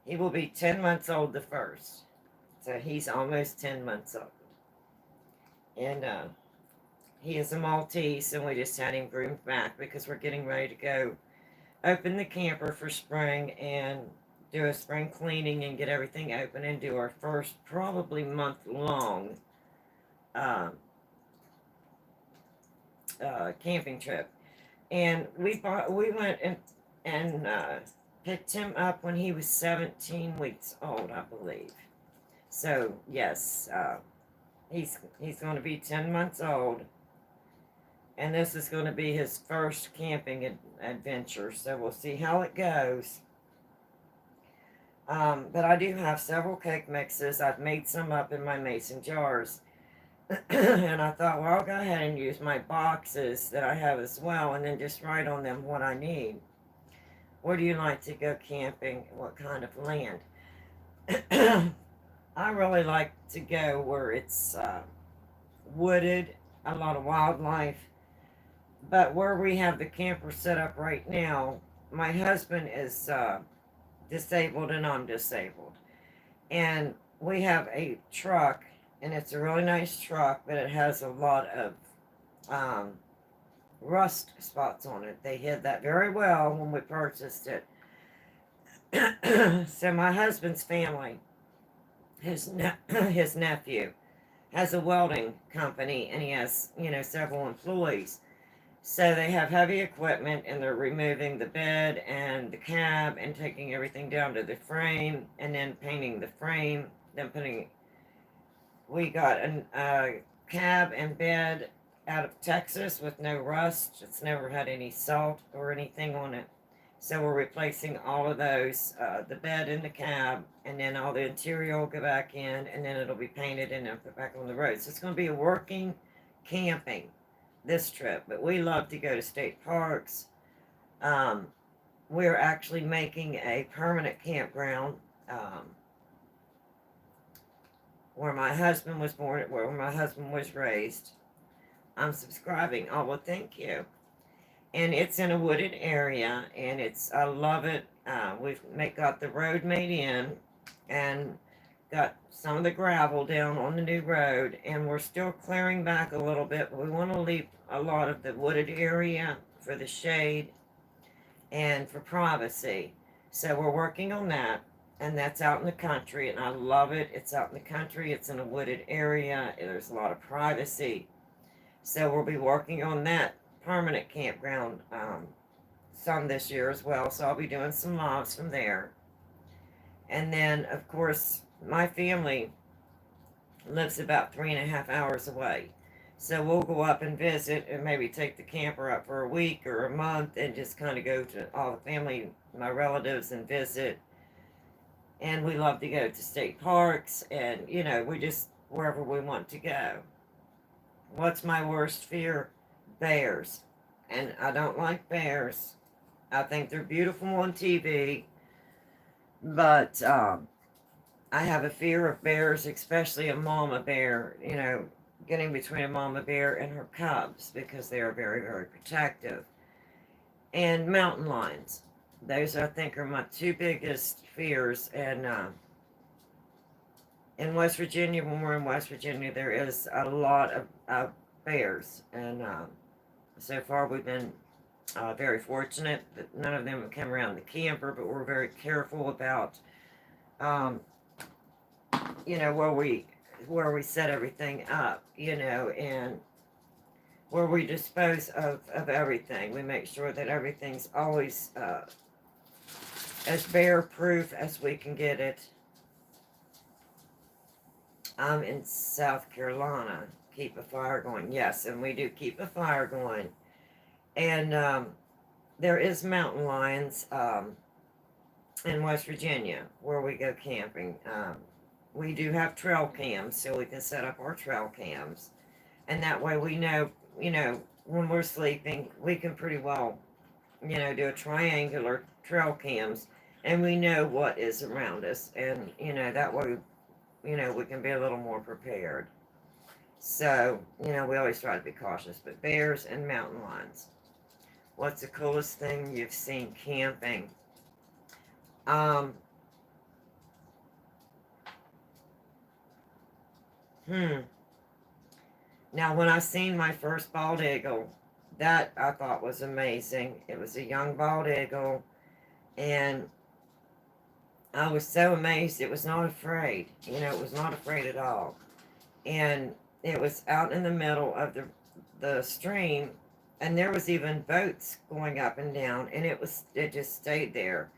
He will be 10 months old the 1st. So he's almost 10 months old. And he is a Maltese, and we just had him groomed back because we're getting ready to go open the camper for spring and do a spring cleaning and get everything open and do our first probably month-long camping trip. And we went and picked him up when he was 17 weeks old, I believe. So yes, he's going to be 10 months old, and this is going to be his first camping adventure. So we'll see how it goes. But I do have several cake mixes. I've made some up in my mason jars. And I thought, well, I'll go ahead and use my boxes that I have as well, and then just write on them what I need. Where do you like to go camping? What kind of land? I really like to go where it's wooded, a lot of wildlife. But where we have the camper set up right now, my husband is disabled and I'm disabled. And we have a truck, and it's a really nice truck, but it has a lot of rust spots on it. They hid that very well when we purchased it. So my husband's family, his nephew, has a welding company, and he has, several employees. So they have heavy equipment, and they're removing the bed and the cab and taking everything down to the frame and then painting the frame. We got a cab and bed out of Texas with no rust. It's never had any salt or anything on it. So we're replacing all of those, the bed and the cab, and then all the interior will go back in, and then it'll be painted and then put back on the road. So it's going to be a working camping this trip. But we love to go to state parks. We're actually making a permanent campground where my husband was born, where my husband was raised. I'm subscribing. Oh, well, thank you. And it's in a wooded area, and I love it. We've got the road made in, and got some of the gravel down on the new road, and we're still clearing back a little bit, but we want to leave a lot of the wooded area for the shade and for privacy. So we're working on that, and that's out in the country, and I love it. It's out in the country, it's in a wooded area, there's a lot of privacy. So we'll be working on that permanent campground some this year as well. So I'll be doing some lives from there. And then, of course, my family lives about 3.5 hours away. So we'll go up and visit and maybe take the camper up for a week or a month and just kind of go to all the family, my relatives, and visit. And we love to go to state parks, and, we just, wherever we want to go. What's my worst fear? Bears. And I don't like bears. I think they're beautiful on TV, but I have a fear of bears, especially a mama bear, getting between a mama bear and her cubs, because they are very, very protective. And mountain lions. Those, I think, are my two biggest fears. And in West Virginia, when we're in West Virginia, there is a lot of bears. And so far we've been very fortunate that none of them have come around the camper, but we're very careful about, where we set everything up, and where we dispose of everything. We make sure that everything's always as bear-proof as we can get it. I'm in South Carolina. Keep a fire going. Yes, and we do keep a fire going. And there is mountain lions in West Virginia where we go camping. We do have trail cams, so we can set up our trail cams. And that way we know, when we're sleeping, we can pretty well, do a triangular trail cams, and we know what is around us. And, that way, we can be a little more prepared. So, we always try to be cautious. But bears and mountain lions. What's the coolest thing you've seen camping? Now, when I seen my first bald eagle, that I thought was amazing. It was a young bald eagle, and I was so amazed it was not afraid. It was not afraid at all. And it was out in the middle of the stream, And there was even boats going up and down, and it just stayed there.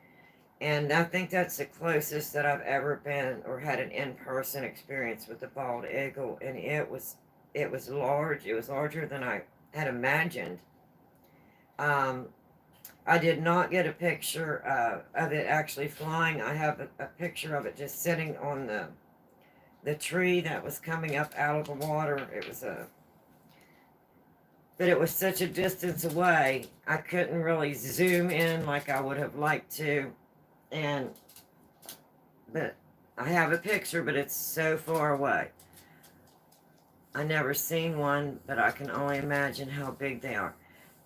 And I think that's the closest that I've ever been or had an in-person experience with the bald eagle. And it was large. It was larger than I had imagined. Um, I did not get a picture of it actually flying. I have a picture of it just sitting on the tree that was coming up out of the water. But it was such a distance away, I couldn't really zoom in like I would have liked to. And, but I have a picture, but it's so far away. I never seen one, but I can only imagine how big they are.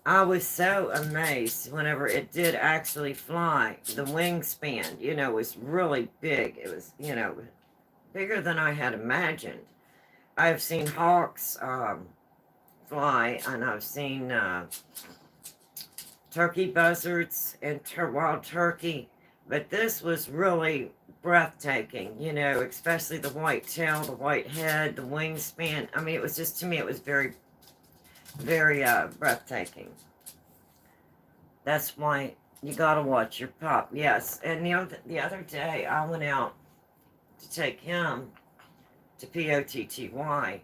I was so amazed whenever it did actually fly. The wingspan, was really big. It was, bigger than I had imagined. I've seen hawks fly, and I've seen turkey buzzards and wild turkey, but this was really breathtaking, especially the white tail, the white head, the wingspan. I mean, it was just, to me, it was very, very breathtaking. That's why you gotta watch your pup. Yes, and the other day I went out to take him to POTTY,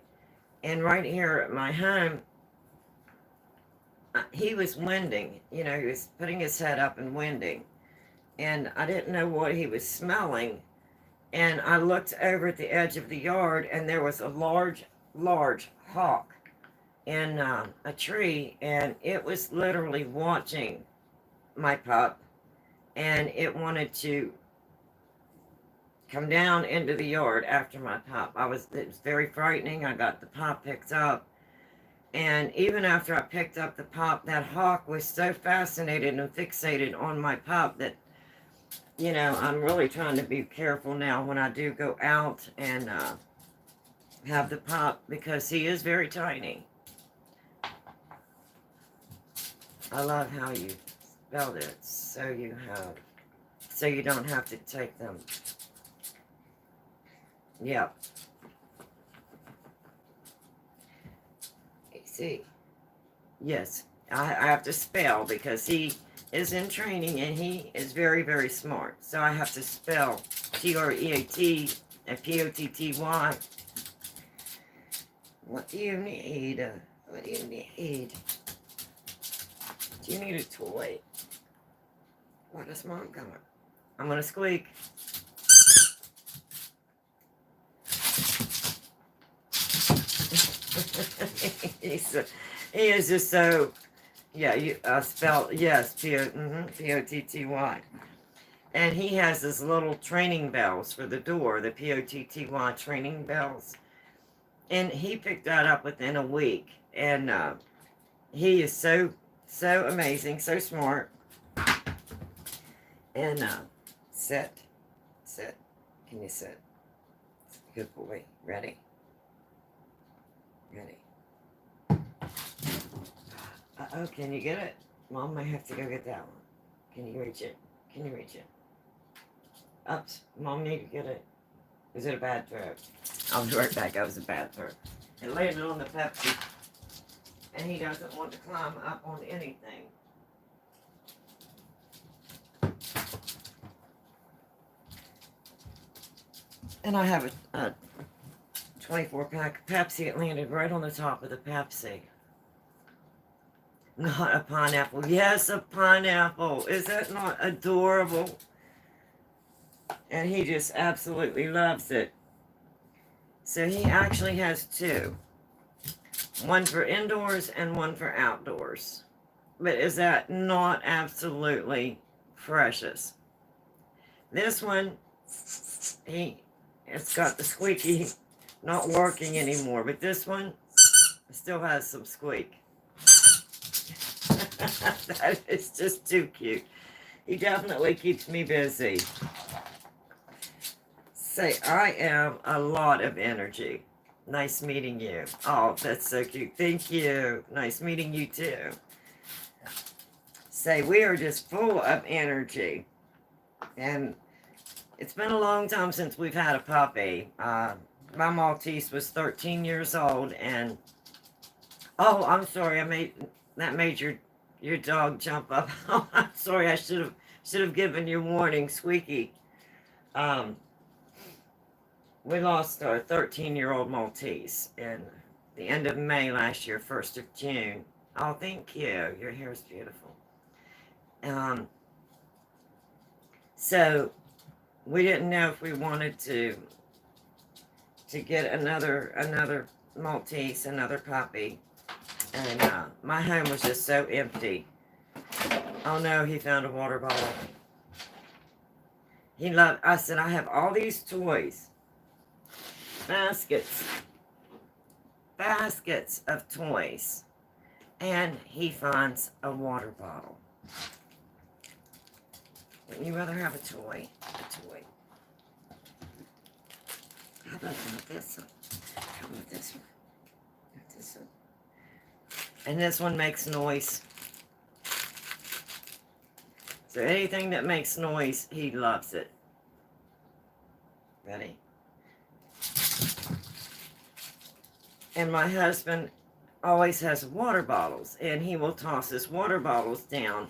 and right here at my home, he was winding. He was putting his head up and winding, and I didn't know what he was smelling. And I looked over at the edge of the yard, and there was a large, large hawk in a tree, and it was literally watching my pup, and it wanted to come down into the yard after my pup. It was very frightening. I got the pup picked up, and even after I picked up the pup, that hawk was so fascinated and fixated on my pup that, I'm really trying to be careful now when I do go out and have the pup, because he is very tiny. I love how you spelled it, so you don't have to take them. Yep. See, yes, I have to spell because he is in training and he is very, very smart. So I have to spell TREAT and POTTY. What do you need? What do you need? Do you need a toy? What is Mom going? I'm going to squeak. He is just so, yeah, you spell, yes, POTTY. And he has his little training bells for the door, the POTTY training bells. And he picked that up within a week. And he is so amazing, so smart. And sit. Can you sit? Good boy. Ready? Uh-oh, can you get it? Mom might have to go get that one. Can you reach it? Oops, Mom need to get it. Is it a bad throw? I'll be right back. That was a bad throw. It landed on the Pepsi. And he doesn't want to climb up on anything. And I have a 24-pack of Pepsi. It landed right on the top of the Pepsi. Not a pineapple. Yes, a pineapple. Is that not adorable? And he just absolutely loves it. So he actually has two. One for indoors and one for outdoors. But is that not absolutely precious? This one, it's got the squeaky not working anymore. But this one still has some squeak. That is just too cute. He definitely keeps me busy. Say, I am a lot of energy. Nice meeting you. Oh, that's so cute. Thank you. Nice meeting you too. Say, we are just full of energy. And it's been a long time since we've had a puppy. My Maltese was 13 years old, and oh, I'm sorry, that made your dog jump up. Oh, I'm sorry. I should have given you warning, Squeaky. Um, we lost our 13-year-old Maltese in the end of May last year, 1st of June. Oh, thank you. Your hair is beautiful. Um, so we didn't know if we wanted to get another Maltese, another puppy, and my home was just so empty. Oh no, he found a water bottle. I said, I have all these toys, baskets of toys, and he finds a water bottle. Wouldn't you rather have a toy? A toy. How about this one? How about this one? This one. And this one makes noise. So anything that makes noise, he loves it. Ready? And my husband always has water bottles, and he will toss his water bottles down.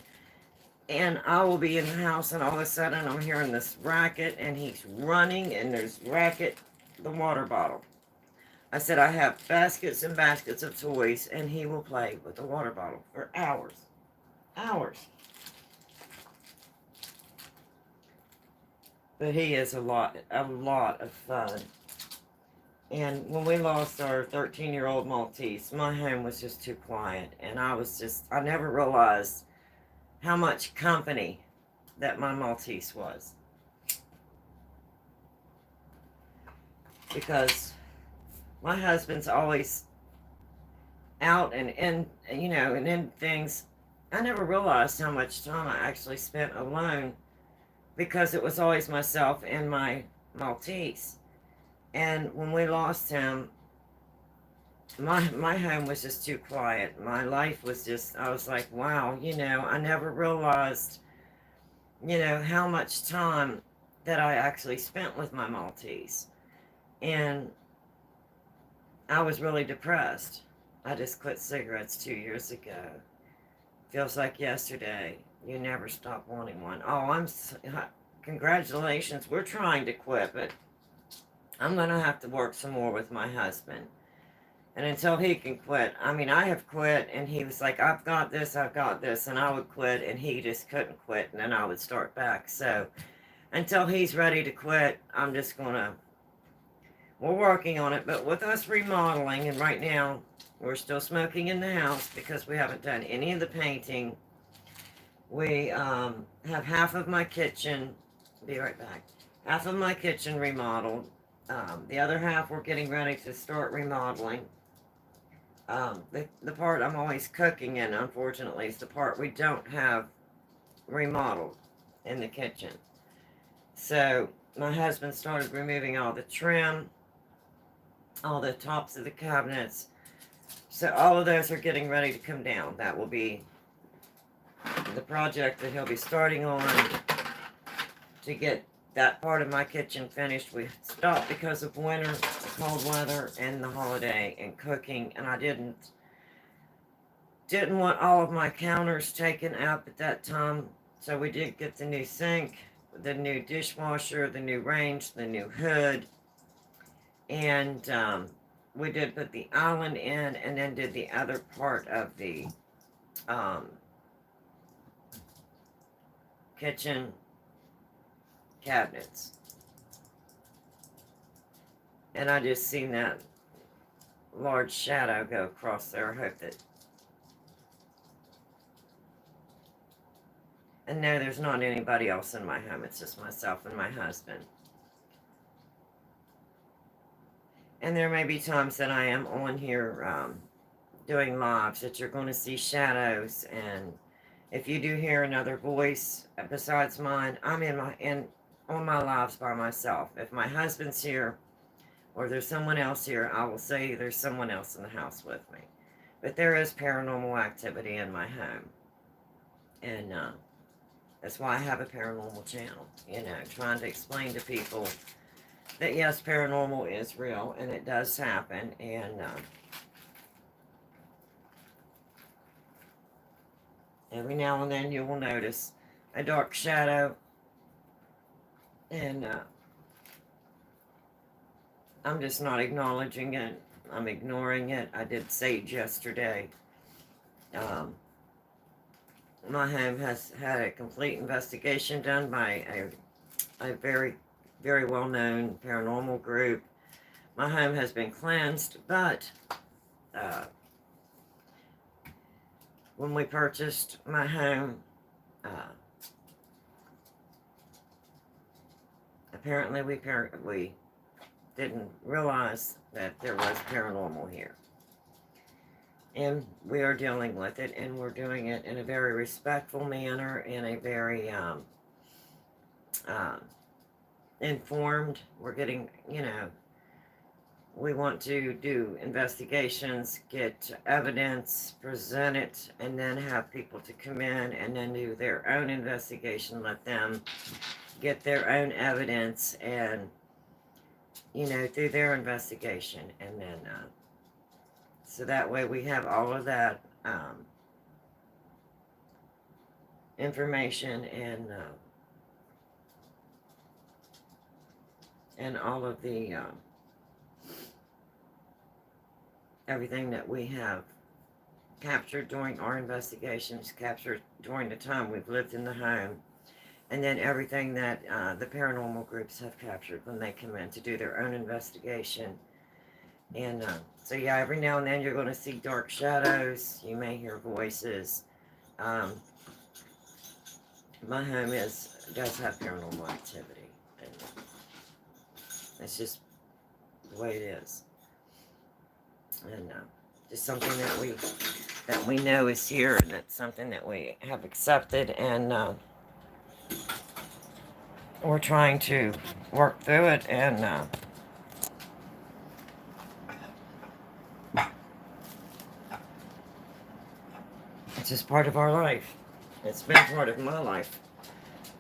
And I will be in the house, and all of a sudden I'm hearing this racket, and he's running, and there's racket, the water bottle. I said, I have baskets and baskets of toys, and he will play with the water bottle for hours. Hours. But he is a lot of fun. And when we lost our 13-year-old Maltese, my home was just too quiet. And I never realized how much company that my Maltese was. Because my husband's always out and in things. I never realized how much time I actually spent alone, because it was always myself and my Maltese. And when we lost him, my home was just too quiet. My life was just, I was like, wow, I never realized, how much time that I actually spent with my Maltese. And I was really depressed. I just quit cigarettes 2 years ago. Feels like yesterday. You never stop wanting one. Oh, congratulations. We're trying to quit, but I'm going to have to work some more with my husband. And until he can quit, I have quit, and he was like, I've got this, and I would quit, and he just couldn't quit, and then I would start back. So until he's ready to quit, we're working on it. But with us remodeling, and right now we're still smoking in the house because we haven't done any of the painting. We have half of my kitchen, be right back, half of my kitchen remodeled. The other half we're getting ready to start remodeling. The part I'm always cooking in, unfortunately, is the part we don't have remodeled in the kitchen. So my husband started removing all the trim, all the tops of the cabinets. So all of those are getting ready to come down. That will be the project that he'll be starting on to get that part of my kitchen finished. We stopped because of winter, cold weather, and the holiday, and cooking, and I didn't want all of my counters taken up at that time. So we did get the new sink, the new dishwasher, the new range, the new hood, and we did put the island in, and then did the other part of the kitchen cabinets. And I just seen that large shadow go across there. I hope that... And no, there's not anybody else in my home. It's just myself and my husband. And there may be times that I am on here doing lives that you're going to see shadows. And if you do hear another voice besides mine, I'm on my lives by myself. If my husband's here or there's someone else here, I will say there's someone else in the house with me. But there is paranormal activity in my home. And that's why I have a paranormal channel, trying to explain to people that yes, paranormal is real, and it does happen, and Every now and then you will notice a dark shadow, and I'm just not acknowledging it. I'm ignoring it. I did sage yesterday. My home has had a complete investigation done by a very, very well-known paranormal group. My home has been cleansed, but when we purchased my home, apparently we didn't realize that there was paranormal here. And we are dealing with it, and we're doing it in a very respectful manner, in a very informed. We're getting, we want to do investigations, get evidence, present it, and then have people to come in and then do their own investigation, let them get their own evidence and, do their investigation. And then, so that way we have all of that information and all of the everything that we have captured during our investigations, captured during the time we've lived in the home, and then everything that the paranormal groups have captured when they come in to do their own investigation. And so yeah, every now and then you're going to see dark shadows. You may hear voices. My home does have paranormal activity, and it's just the way it is. And just something that we know is here, and it's something that we have accepted, and we're trying to work through it, and it's just part of our life. It's been part of my life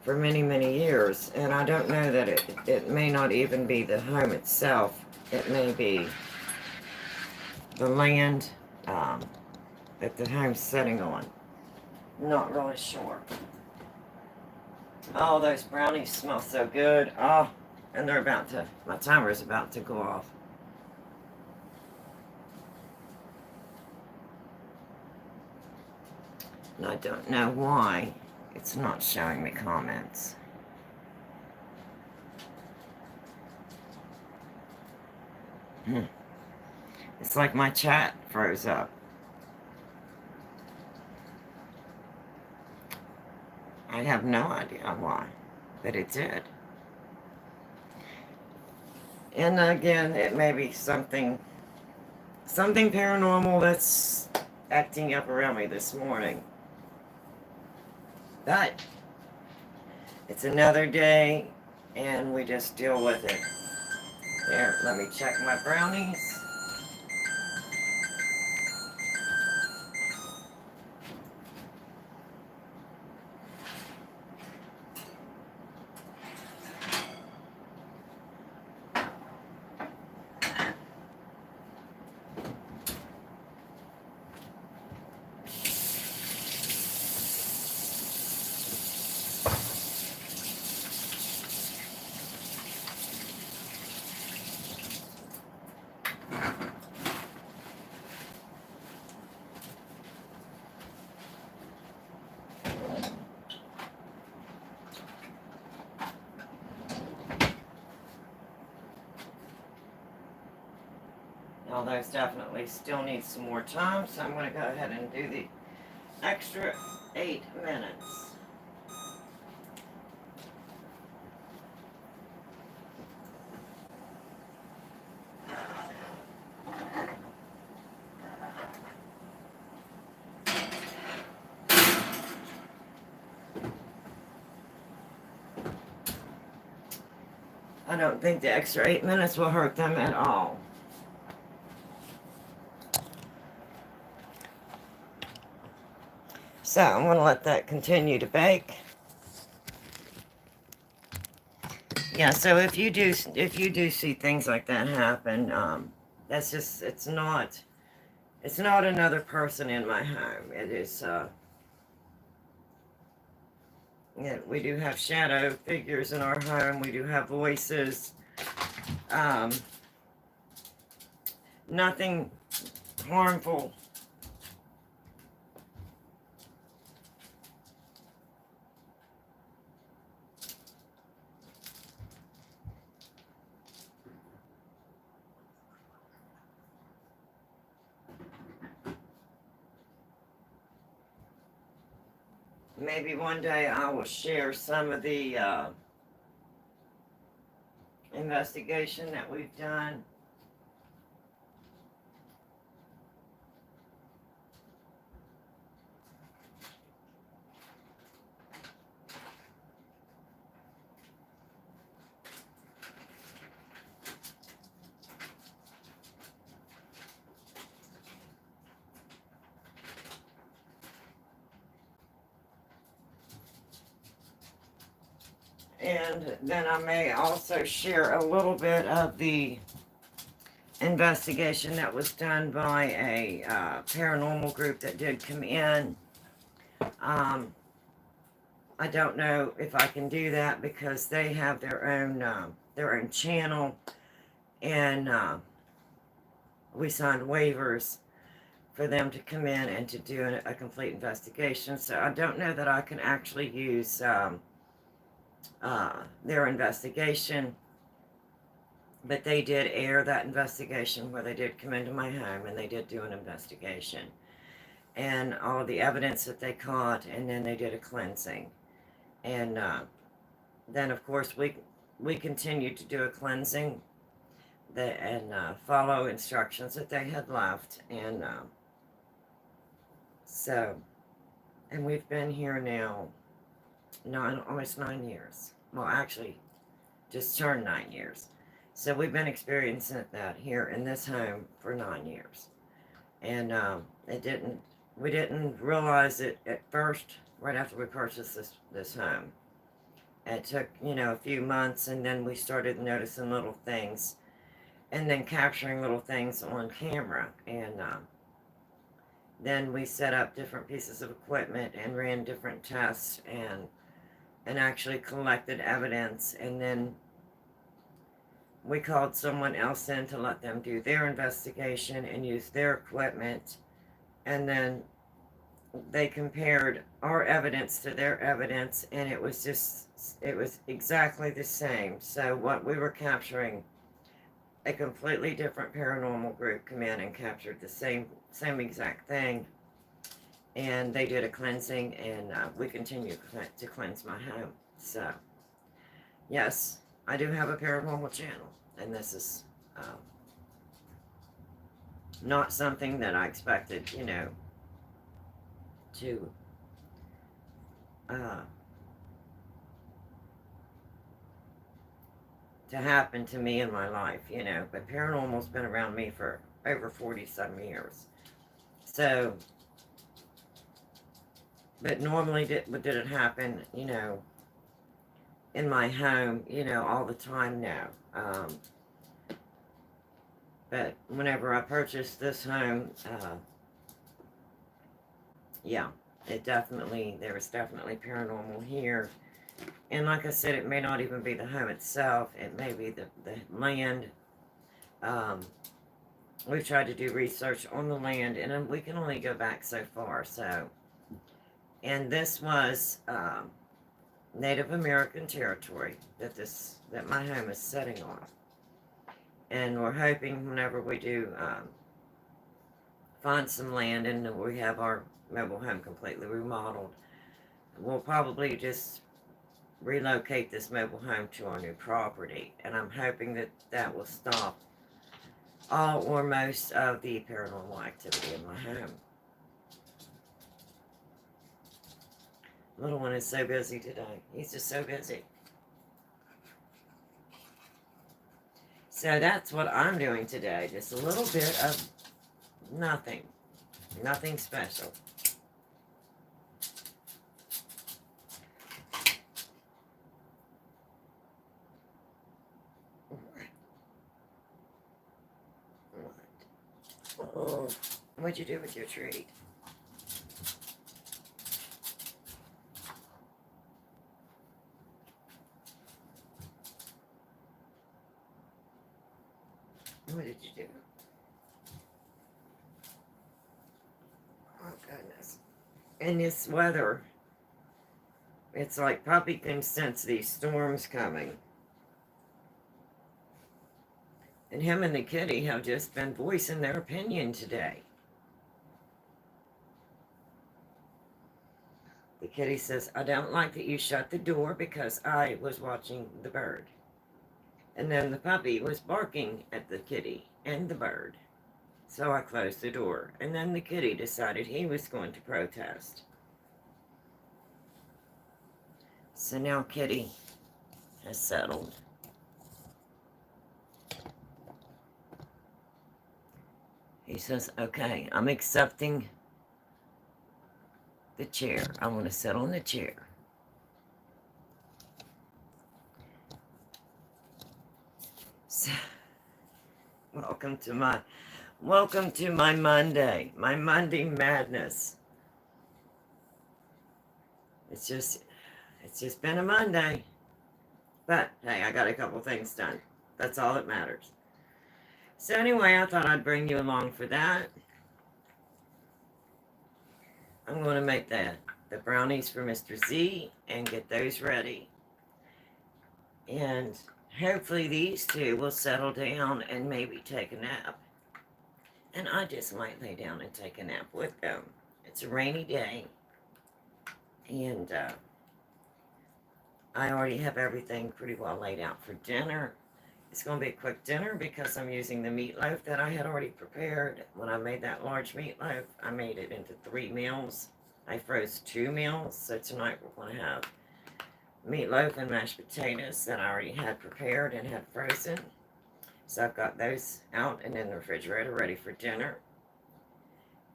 for many, many years, and I don't know that it may not even be the home itself. It may be the land that the home's sitting on. Not really sure. Oh, those brownies smell so good. Oh, and my timer is about to go off. And I don't know why it's not showing me comments. It's like my chat froze up. I have no idea why, but it did. And again, it may be something paranormal that's acting up around me this morning. But it's another day, and we just deal with it. There, let me check my brownies. Now those definitely still need some more time, so I'm going to go ahead and do the extra 8 minutes. I don't think the extra 8 minutes will hurt them at all. So I'm going to let that continue to bake. Yeah, so if you do see things like that happen, that's just, it's not another person in my home. It is Yeah, we do have shadow figures in our home. We do have voices. Um, Nothing harmful. Maybe one day I will share some of the investigation that we've done. And then I may also share a little bit of the investigation that was done by a paranormal group that did come in. I don't know if I can do that because they have their own channel, and we signed waivers for them to come in and to do a complete investigation. So I don't know that I can actually use their investigation, but they did air that investigation where they did come into my home and they did do an investigation and all of the evidence that they caught, and then they did a cleansing. And then of course we continued to do a cleansing and follow instructions that they had left. And and we've been here now almost 9 years. Well, actually, just turned 9 years. So we've been experiencing that here in this home for 9 years. And we didn't realize it at first, right after we purchased this home. It took, a few months, and then we started noticing little things, and then capturing little things on camera. And then we set up different pieces of equipment and ran different tests and actually collected evidence. And then we called someone else in to let them do their investigation and use their equipment. And then they compared our evidence to their evidence, and it was exactly the same. So what we were capturing, a completely different paranormal group come in and captured the same exact thing. And they did a cleansing, and we continue to cleanse my home. So, yes, I do have a paranormal channel, and this is not something that I expected, to happen to me in my life, But paranormal's been around me for over 40-some years. So, but normally did it happen, in my home, all the time now. But whenever I purchased this home, yeah, there was definitely paranormal here. And like I said, it may not even be the home itself. It may be the land. We've tried to do research on the land, and we can only go back so far. So, and this was Native American territory that my home is sitting on. And we're hoping whenever we do find some land and we have our mobile home completely remodeled, we'll probably just relocate this mobile home to our new property. And I'm hoping that will stop all or most of the paranormal activity in my home. Little one is so busy today. He's just so busy. So that's what I'm doing today. Just a little bit of nothing. Nothing special. Oh, what'd you do with your treat? What did you do? Oh, goodness. In this weather, it's like Puppy can sense these storms coming. And him and the kitty have just been voicing their opinion today. The kitty says, I don't like that you shut the door because I was watching the bird. And then the puppy was barking at the kitty and the bird. So I closed the door. And then the kitty decided he was going to protest. So now Kitty has settled. He says, okay, I'm accepting the chair. I want to sit on the chair. So, welcome to my Monday, my Monday madness. It's just been a Monday. But hey, I got a couple things done. That's all that matters. So anyway, I thought I'd bring you along for that. I'm going to make the brownies for Mr. Z and get those ready. And hopefully these two will settle down and maybe take a nap. And I just might lay down and take a nap with them. It's a rainy day. And I already have everything pretty well laid out for dinner. It's going to be a quick dinner because I'm using the meatloaf that I had already prepared. When I made that large meatloaf, I made it into 3 meals. I froze 2 meals, so tonight we're going to have meatloaf and mashed potatoes that I already had prepared and had frozen. So I've got those out and in the refrigerator ready for dinner.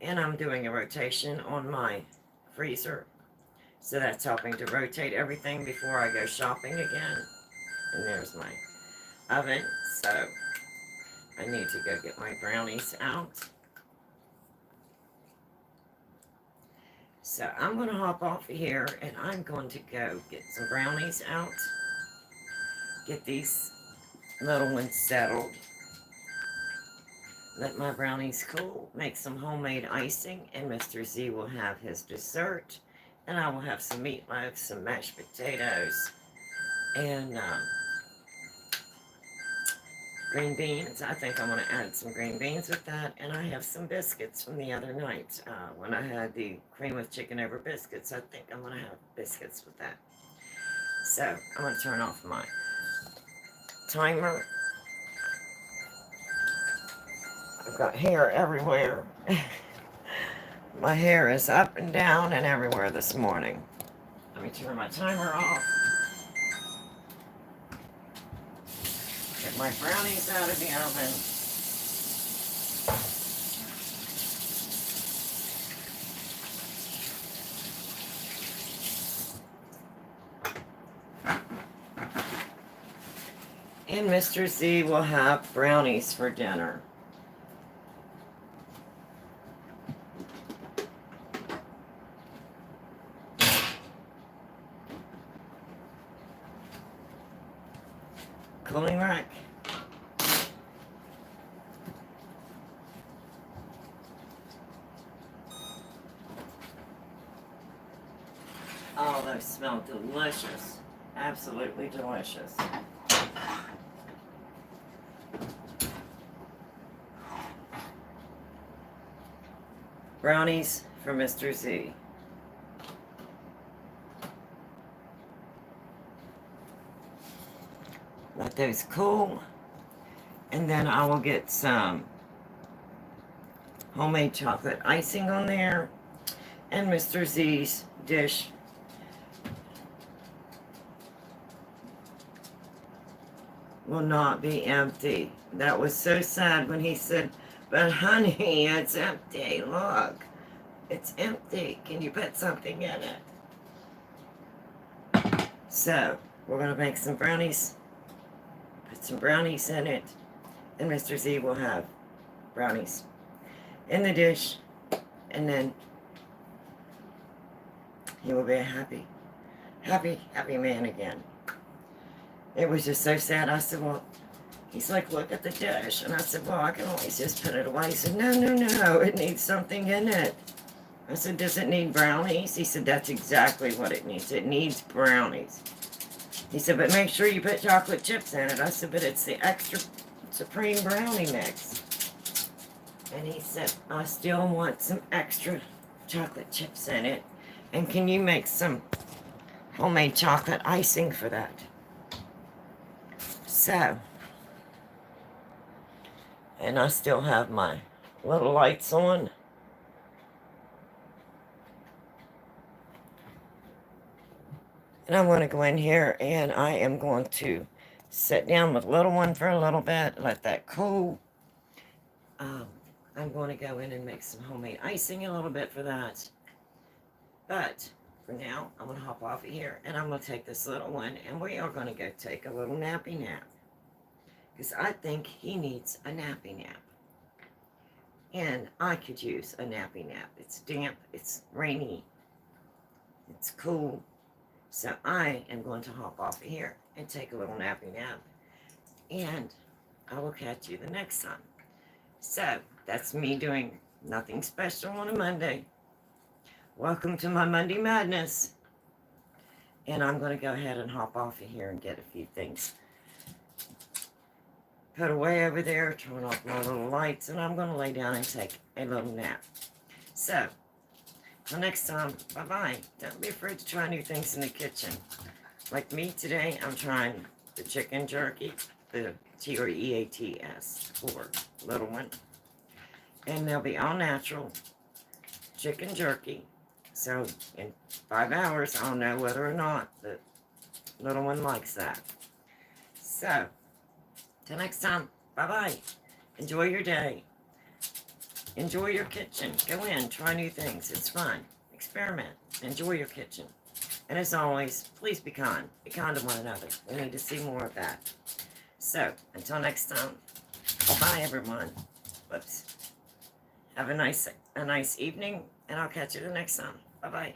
And I'm doing a rotation on my freezer. So that's helping to rotate everything before I go shopping again. And there's my oven. So I need to go get my brownies out. So I'm going to hop off of here and I'm going to go get some brownies out. Get these little ones settled. Let my brownies cool. Make some homemade icing and Mr. Z will have his dessert. And I will have some meatloaf, some mashed potatoes, and green beans. I think I'm going to add some green beans with that. And I have some biscuits from the other night. When I had the cream with chicken over biscuits, I think I'm going to have biscuits with that. So I'm going to turn off my timer. I've got hair everywhere. My hair is up and down and everywhere this morning. Let me turn my timer off. Get my brownies out of the oven. And Mr. Z will have brownies for dinner. Cooling rack. Oh, those smell delicious. Absolutely delicious. Brownies for Mr. Z. Let those cool. And then I will get some homemade chocolate icing on there. And Mr. Z's dish will not be empty. That was so sad when he said, but honey, it's empty. Look, it's empty. Can you put something in it? So, we're going to make some brownies. Put some brownies in it. And Mr. Z will have brownies in the dish. And then he will be a happy man again. It was just so sad. I said, well, He's like, look at the dish. And I said, well, I can always just put it away. He said, no, no, no, it needs something in it. I said, does it need brownies? He said, that's exactly what it needs. It needs brownies. He said, but make sure you put chocolate chips in it. I said, but it's the extra supreme brownie mix. And he said, I still want some extra chocolate chips in it. And can you make some homemade chocolate icing for that? So, and I still have my little lights on. And I want to go in here and I am going to sit down with little one for a little bit, let that cool. I'm going to go in and make some homemade icing a little bit for that. But for now, I'm going to hop off of here and I'm going to take this little one and we are going to go take a little nappy nap. Because I think he needs a nappy nap. And I could use a nappy nap. It's damp, it's rainy, it's cool. So I am going to hop off of here and take a little nappy nap. And I will catch you the next time. So that's me doing nothing special on a Monday. Welcome to my Monday Madness. And I'm going to go ahead and hop off of here and get a few things put away over there, turn off my little lights, and I'm going to lay down and take a little nap. So, till next time, bye-bye. Don't be afraid to try new things in the kitchen. Like me today, I'm trying the chicken jerky, the TREATS for little one. And they'll be all natural chicken jerky. So, in 5 hours, I'll know whether or not the little one likes that. So, till next time, bye-bye. Enjoy your day. Enjoy your kitchen. Go in, try new things. It's fun. Experiment. Enjoy your kitchen. And as always, please be kind. Be kind to one another. We need to see more of that. So, until next time, bye everyone. Whoops. Have a nice evening, and I'll catch you the next time. Bye-bye.